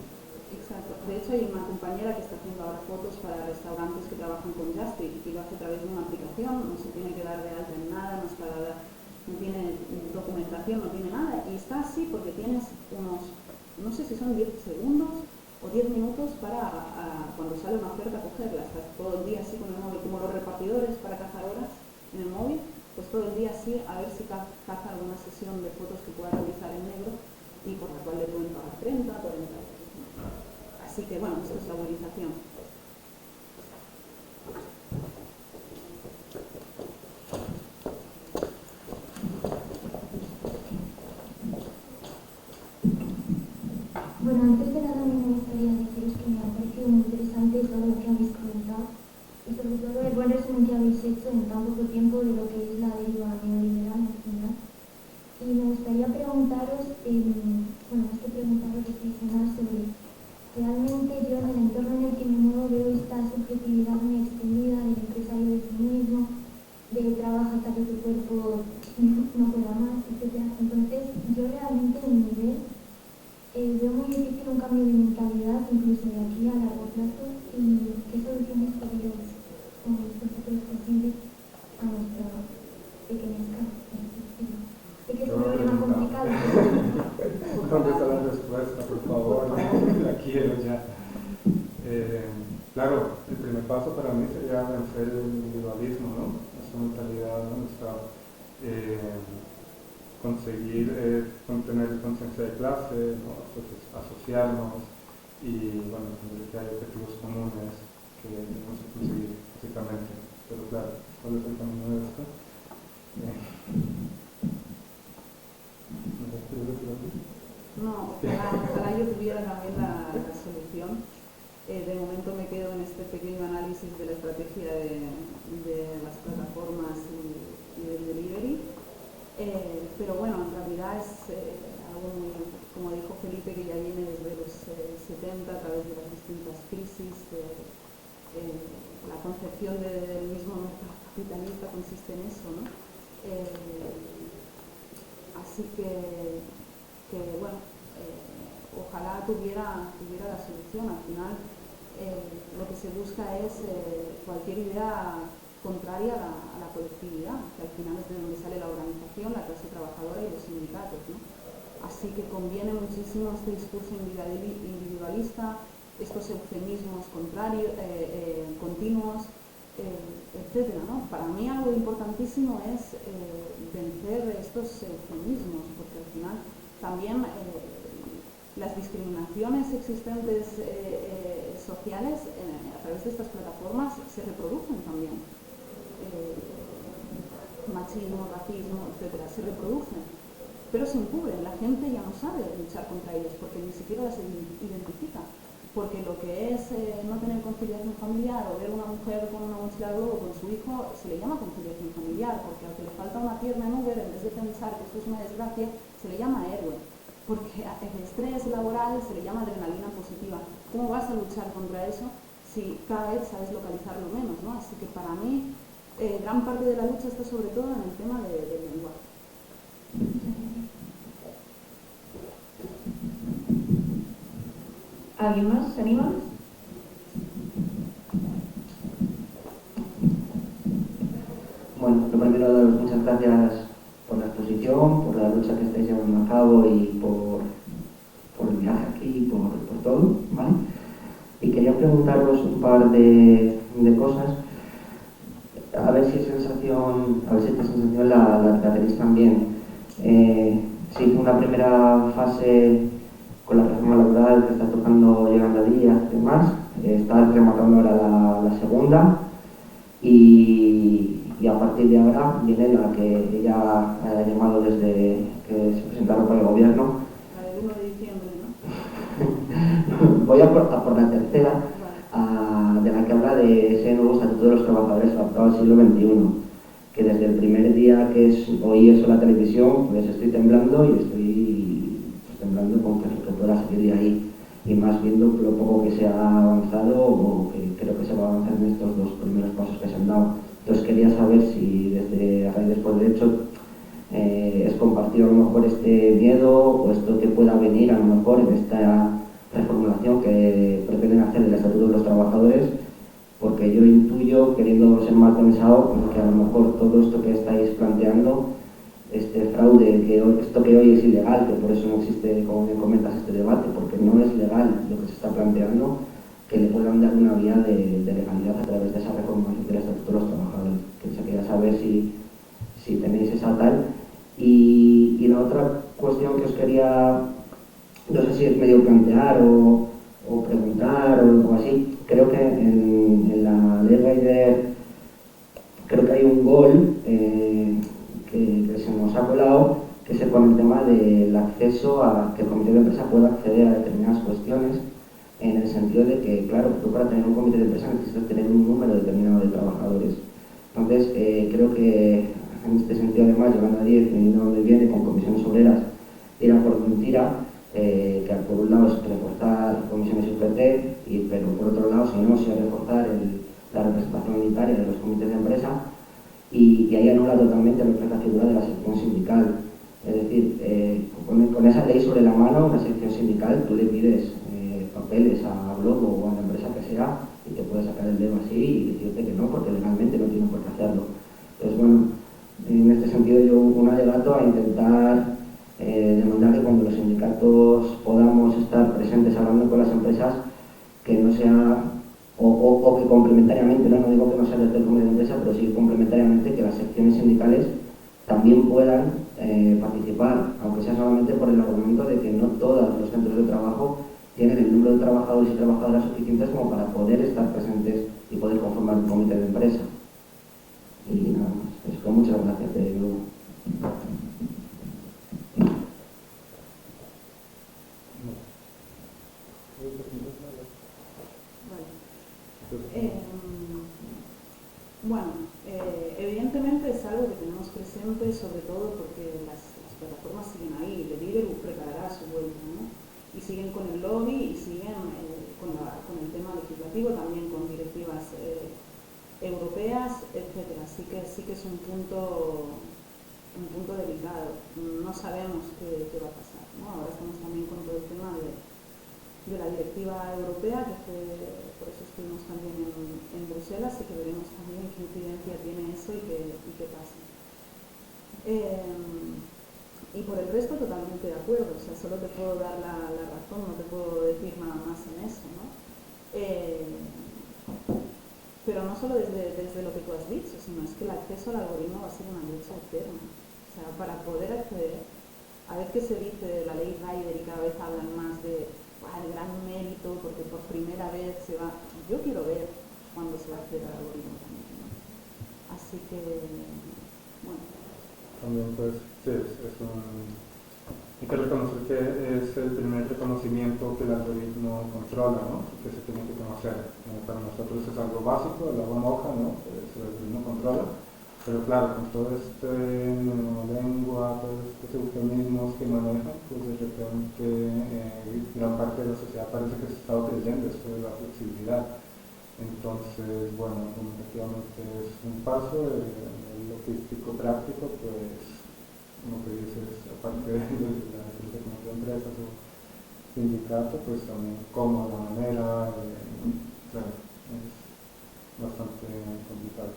Exacto. De hecho, hay una compañera que está haciendo ahora fotos para restaurantes que trabajan con Justip y lo hace a través de una aplicación, no se tiene que dar de alta en nada, no tiene documentación, no tiene nada, y está así porque tienes unos, no sé si son 10 segundos o 10 minutos para cuando sale una oferta cogerla. Estás todo el día así con el móvil, como los repartidores para cazar horas en el móvil, pues todo el día así a ver si caza alguna sesión de fotos que pueda realizar en negro y por la cual le pueden pagar 30, 40 euros. Así que bueno, esto es la uberización. Bueno, antes de nada me gustaría deciros que me ha parecido muy interesante todo lo que habéis comentado y sobre todo el buen resumen que habéis hecho en tan poco tiempo de lo que es la deriva neoliberal en general. Y me gustaría preguntaros, reflexionar sobre realmente yo en el entorno en el que me muevo veo esta subjetividad muy extendida del empresario de sí mismo, de trabajo hasta que tu cuerpo no pueda más, etc. Entonces yo realmente en mi nivel veo muy difícil un cambio de mentalidad, incluso de aquí a largo plazo, y qué soluciones podríais vosotros posibles a nuestra pequeña escala. Sé que es un problema complicado. ¿Dónde está la respuesta, por favor? La quiero ya. Claro, el primer paso para mí sería vencer el individualismo, ¿no? Esa mentalidad, ¿no? Conseguir tener conciencia de clase, ¿no? Asociarnos y bueno, entender que hay objetivos comunes que tenemos que conseguir básicamente. Pero claro, ¿cuál es el camino de esto? No, ojalá yo tuviera también la solución. De momento me quedo en este pequeño análisis de la estrategia de las plataformas y del delivery. Pero bueno, en realidad es algo muy, como dijo Felipe, que ya viene desde los 70 a través de las distintas crisis. La concepción del mismo mercado capitalista consiste en eso, ¿no? Así que bueno, ojalá tuviera la solución. Al final lo que se busca es cualquier idea contraria a la colectividad, que al final es de donde sale la organización, la clase trabajadora y los sindicatos, ¿no? Así que conviene muchísimo este discurso individualista, estos eufemismos contrarios, continuos, etcétera, ¿no? Para mí algo importantísimo es vencer estos eufemismos, porque al final también las discriminaciones existentes sociales a través de estas plataformas se reproducen también. Machismo, racismo, etcétera, se reproducen, pero se encubren. La gente ya no sabe luchar contra ellos porque ni siquiera las identifica. Porque lo que es no tener conciliación familiar o ver una mujer con una mochila de globo con su hijo se le llama conciliación familiar, porque al que le falta una pierna en Uber, en vez de pensar que esto es una desgracia, se le llama héroe. Porque el estrés laboral se le llama adrenalina positiva. ¿Cómo vas a luchar contra eso si cada vez sabes localizarlo menos, ¿no? Así que para mí gran parte de la lucha está sobre todo en el tema del lenguaje. ¿Alguien más? ¿Se anima? Bueno, lo primero, daros muchas gracias por la exposición, por la lucha que estáis llevando a cabo y por el viaje aquí, por todo, ¿vale? Y quería preguntaros un par de cosas, a ver si esta sensación la tenéis también. Se hizo una primera fase con la reforma laboral que está tocando Yolanda Díaz y demás, está rematando ahora la segunda y a partir de ahora viene la que ella ha llamado desde que se presentaron por el gobierno. La del 1 de diciembre, ¿no? Voy a por la tercera, de la que habla de ese nuevo estatuto de los trabajadores adaptado al siglo XXI, que desde el primer día que oí eso en la televisión, pues estoy temblando y estoy contando con que pueda salir de ahí, y más viendo lo poco que se ha avanzado o que creo que se va a avanzar en estos 2 primeros pasos que se han dado. Entonces quería saber si desde Riders por Derecho es compartido a lo mejor este miedo o esto que pueda venir a lo mejor en esta reformulación que pretenden hacer del Estatuto de los Trabajadores, porque yo intuyo, queriendo ser mal pensado, que a lo mejor todo esto que estáis planteando, este fraude, esto que hoy es ilegal, que por eso no existe, como me comentas, este debate, porque no es legal lo que se está planteando, que le puedan dar una vía de legalidad a través de esa reformulación del Estatuto de los Trabajadores. Que se quería saber si tenéis esa tal. Y la otra cuestión que os quería, no sé si es medio plantear o preguntar o algo así, creo que en la ley Rider creo que hay un gol que se nos ha colado, que es con el tema del acceso a que el comité de empresa pueda acceder a determinadas cuestiones, en el sentido de que, claro, tú para tener un comité de empresa necesitas tener un número determinado de trabajadores. Entonces, creo que en este sentido, además, llevando a 10, viniendo donde viene, con comisiones obreras, tira por mentira, que por un lado es reforzar comisiones UPT, pero por otro lado, si no, si es reforzar la representación unitaria de los comités de empresa, y ahí anula totalmente lo que es la figura de la sección sindical. Es decir, con esa ley sobre la mano, una sección sindical, tú le pides papeles a Globo o a la empresa que sea y te puede sacar el dedo así y decirte que no, porque legalmente no tienen por qué hacerlo. Entonces, bueno, en este sentido yo un alegato a intentar demandar que cuando los sindicatos podamos estar presentes hablando con las empresas, que no sea, o que complementariamente, no digo que no sea desde el comité de empresa, pero sí complementariamente que las secciones sindicales también puedan participar, aunque sea solamente por el argumento de que no todos los centros de trabajo tienen el número de trabajadores y trabajadoras suficientes como para poder estar presentes y poder conformar un comité de empresa. Y nada más, eso, muchas gracias de nuevo. Evidentemente es algo que tenemos presente, sobre todo porque las plataformas siguen ahí, Deliveroo preparará su vuelta, ¿no? Y siguen con el lobby y siguen con el tema legislativo, también con directivas europeas, etcétera. Así que sí que es un punto delicado. No sabemos qué va a pasar, ¿no? Ahora estamos también con todo el tema de la directiva europea, por eso estuvimos también en Bruselas, y que veremos también qué incidencia tiene eso y qué pasa. Y por el resto totalmente de acuerdo, o sea, solo te puedo dar la razón, no te puedo decir nada más en eso, ¿no? Pero no solo desde lo que tú has dicho, sino es que el acceso al algoritmo va a ser una lucha eterna. O sea, para poder acceder, a ver qué se dice de la ley Rider y cada vez hablan más de el gran mérito, porque por primera vez se va. Yo quiero ver cuándo se va a acceder al algoritmo también, ¿no? Así que, bueno. También pues sí, hay que reconocer que es el primer reconocimiento que el algoritmo controla, ¿no? Que se tiene que conocer. Para nosotros es algo básico, el agua moja, ¿no? El algoritmo controla, pero claro, con todo este lengua, todos estos eufemismos que manejan, pues de repente gran parte de la sociedad parece que se está creyendo esto de la flexibilidad. Entonces, bueno, efectivamente es un paso, el logístico práctico, pues, como que dices, aparte de la defensa de empresas o sindicato, pues también cómo la manera, claro, es bastante complicado,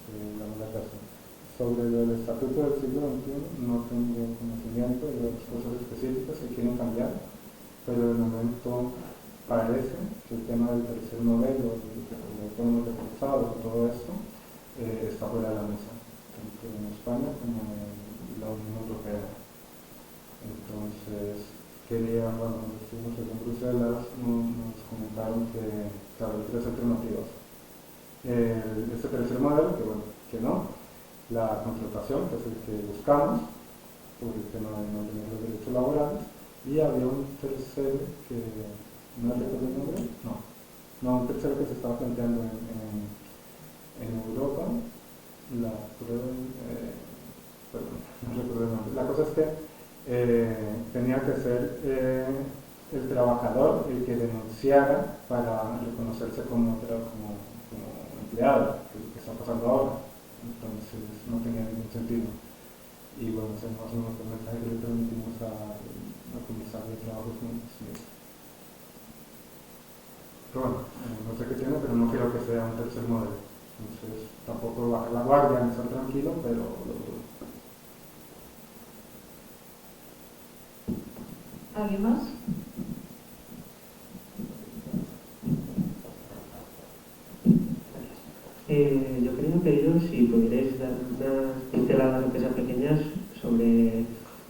digamos la persona. Sobre el estatuto del siglo XXI no tengo conocimiento de las cosas específicas que quieren cambiar, pero de momento parece que el tema del tercer modelo, de autónomos reforzados, todo esto, está fuera de la mesa, tanto en España como en la Unión Europea. Entonces, cuando estuvimos en Bruselas, nos comentaron que claro, hay 3 alternativas. Este tercer modelo, que no, la contratación, que es el que buscamos, por el tema de no tener los derechos laborales, y había un tercero que no recuerdo el nombre, un tercero que se estaba planteando en Europa, la prueba, no recuerdo el nombre. La cosa es que tenía que ser el trabajador el que denunciara para reconocerse como empleado, que es lo que está pasando ahora. Entonces no tenía ningún sentido. Y bueno, ese más o menos el mensaje que le transmitimos al comisario de trabajo. Pero bueno, no sé qué tiene, pero no quiero que sea un tercer modelo. Entonces tampoco bajar la guardia ni estar tranquilo, pero lo dudo. ¿Alguien más? Yo quería pediros si pudierais dar unas pinceladas, aunque sean pequeñas,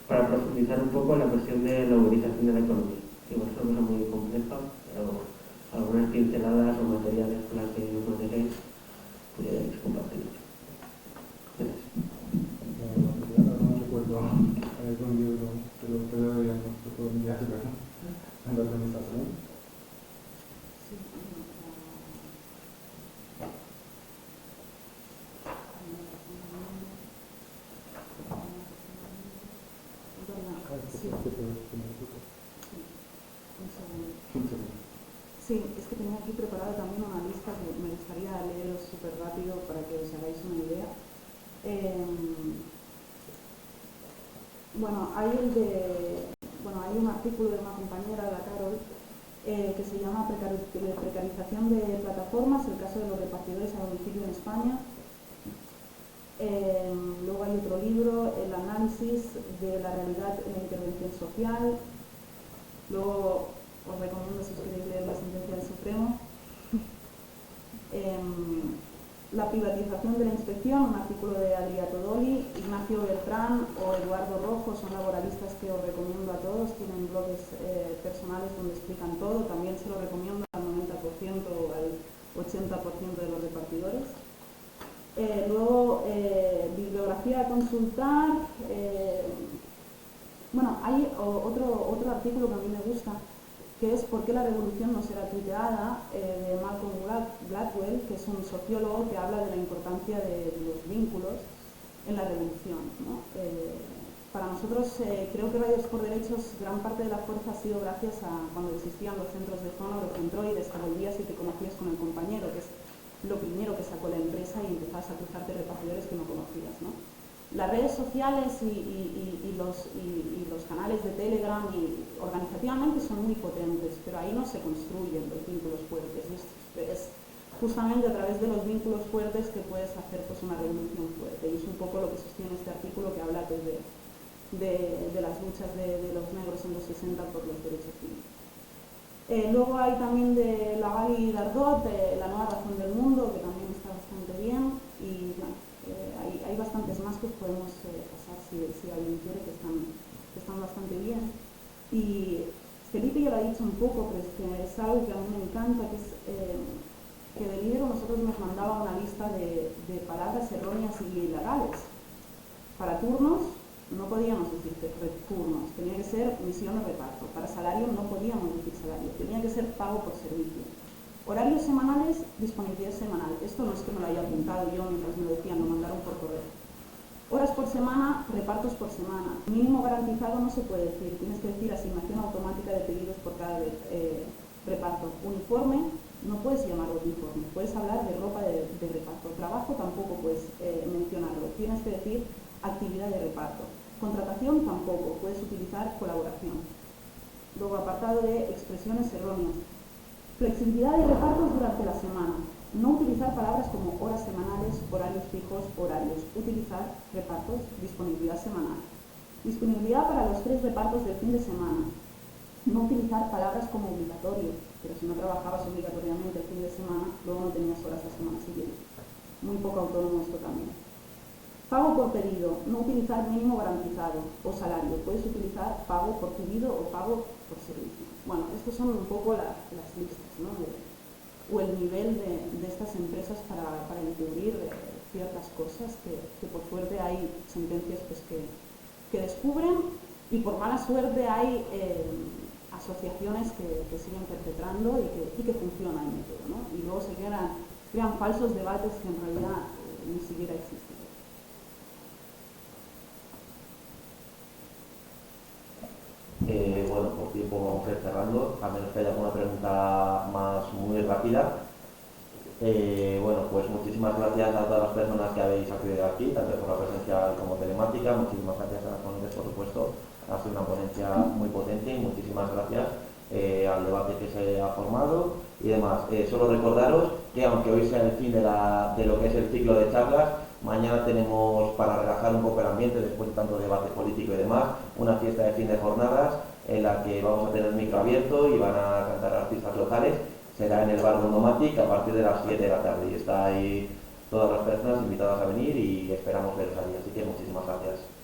para profundizar un poco en la cuestión de la uberización de la economía. Igual es una cosa muy compleja, pero algunas pinceladas o materiales con las que os manejáis pudierais compartir. Gracias. No recuerdo algún libro, pero todavía no se puede enviar a la organización. Sí, es que tenía aquí preparada también una lista que me gustaría leeros súper rápido para que os hagáis una idea. Hay un artículo de una compañera, la Carol, que se llama Precarización de plataformas, el caso de los repartidores a domicilio en España. Luego hay otro libro, El análisis de la realidad en la intervención social. Luego os recomiendo, si os queréis leer, la sentencia del Supremo. La privatización de la inspección, un artículo de Adrià Todoli. Ignacio Beltrán o Eduardo Rojo son laboralistas que os recomiendo a todos, tienen blogs personales donde explican todo, también se lo recomiendo al 90% o al 80% de los repartidores. Bibliografía a consultar. Hay otro artículo que a mí me gusta, que es ¿Por qué la revolución no será tuiteada?, de Malcolm Gladwell, que es un sociólogo que habla de la importancia de los vínculos en la revolución, ¿no? Para nosotros, creo que Radios por Derechos, gran parte de la fuerza ha sido gracias a cuando existían los centros de zona, los centroides, que volvías y te conocías con el compañero, que es lo primero que sacó la empresa, y empezabas a cruzarte repartidores que no conocías, ¿no? Las redes sociales y los canales de Telegram organizativamente son muy potentes, pero ahí no se construyen los vínculos fuertes. Es justamente a través de los vínculos fuertes que puedes hacer una revolución fuerte, y es un poco lo que sostiene este artículo, que habla de las luchas de los negros en los 60 por los derechos civiles. Luego hay también de Laval y Dardot, La nueva razón del mundo, que también está bastante bien, y hay bastantes más que podemos pasar si alguien quiere, que están bastante bien. Y Felipe ya lo ha dicho un poco, pero es algo que a mí me encanta, que es que Delibero nosotros nos mandaba una lista de palabras erróneas y ilegales. Para turnos no podíamos decir turnos, tenía que ser misión o reparto. Para salario no podíamos decir salario, tenía que ser pago por servicio. Horarios semanales, disponibilidad semanal. Esto no es que me lo haya apuntado yo mientras me lo decían, lo mandaron por correo. Horas por semana, repartos por semana. Mínimo garantizado no se puede decir, tienes que decir asignación automática de pedidos por cada reparto. Uniforme, no puedes llamarlo uniforme, puedes hablar de ropa de reparto. Trabajo tampoco puedes mencionarlo, tienes que decir actividad de reparto. Contratación tampoco, puedes utilizar colaboración. Luego, apartado de expresiones erróneas. Flexibilidad de repartos durante la semana. No utilizar palabras como horas semanales, horarios fijos, horarios. Utilizar repartos, disponibilidad semanal. Disponibilidad para los 3 repartos del fin de semana. No utilizar palabras como obligatorio, pero si no trabajabas obligatoriamente el fin de semana, luego no tenías horas la semana siguiente. Muy poco autónomo esto también. Pago por pedido. No utilizar mínimo garantizado o salario. Puedes utilizar pago por pedido o pago por servicio. Bueno, estos son un poco las listas, ¿no? O el nivel de estas empresas para encubrir ciertas cosas que por suerte hay sentencias pues, que descubren, y por mala suerte hay asociaciones que siguen perpetrando y que funciona el método, ¿no? Y luego se crean falsos debates que en realidad ni siquiera existen. un poco vamos a ir cerrando, a menos que haya alguna pregunta más muy rápida. Bueno, pues muchísimas gracias a todas las personas que habéis accedido aquí, tanto por la presencia como telemática. Muchísimas gracias a las ponentes, por supuesto. Ha sido una ponencia muy potente y muchísimas gracias al debate que se ha formado y demás. Solo recordaros que aunque hoy sea el fin de lo que es el ciclo de charlas, mañana tenemos, para relajar un poco el ambiente después de tanto debate político y demás, una fiesta de fin de jornadas en la que vamos a tener micro abierto y van a cantar artistas locales. Será en el bar Dondomatic a partir de las 7 de la tarde y está ahí todas las personas invitadas a venir y esperamos veros allí. Así que muchísimas gracias.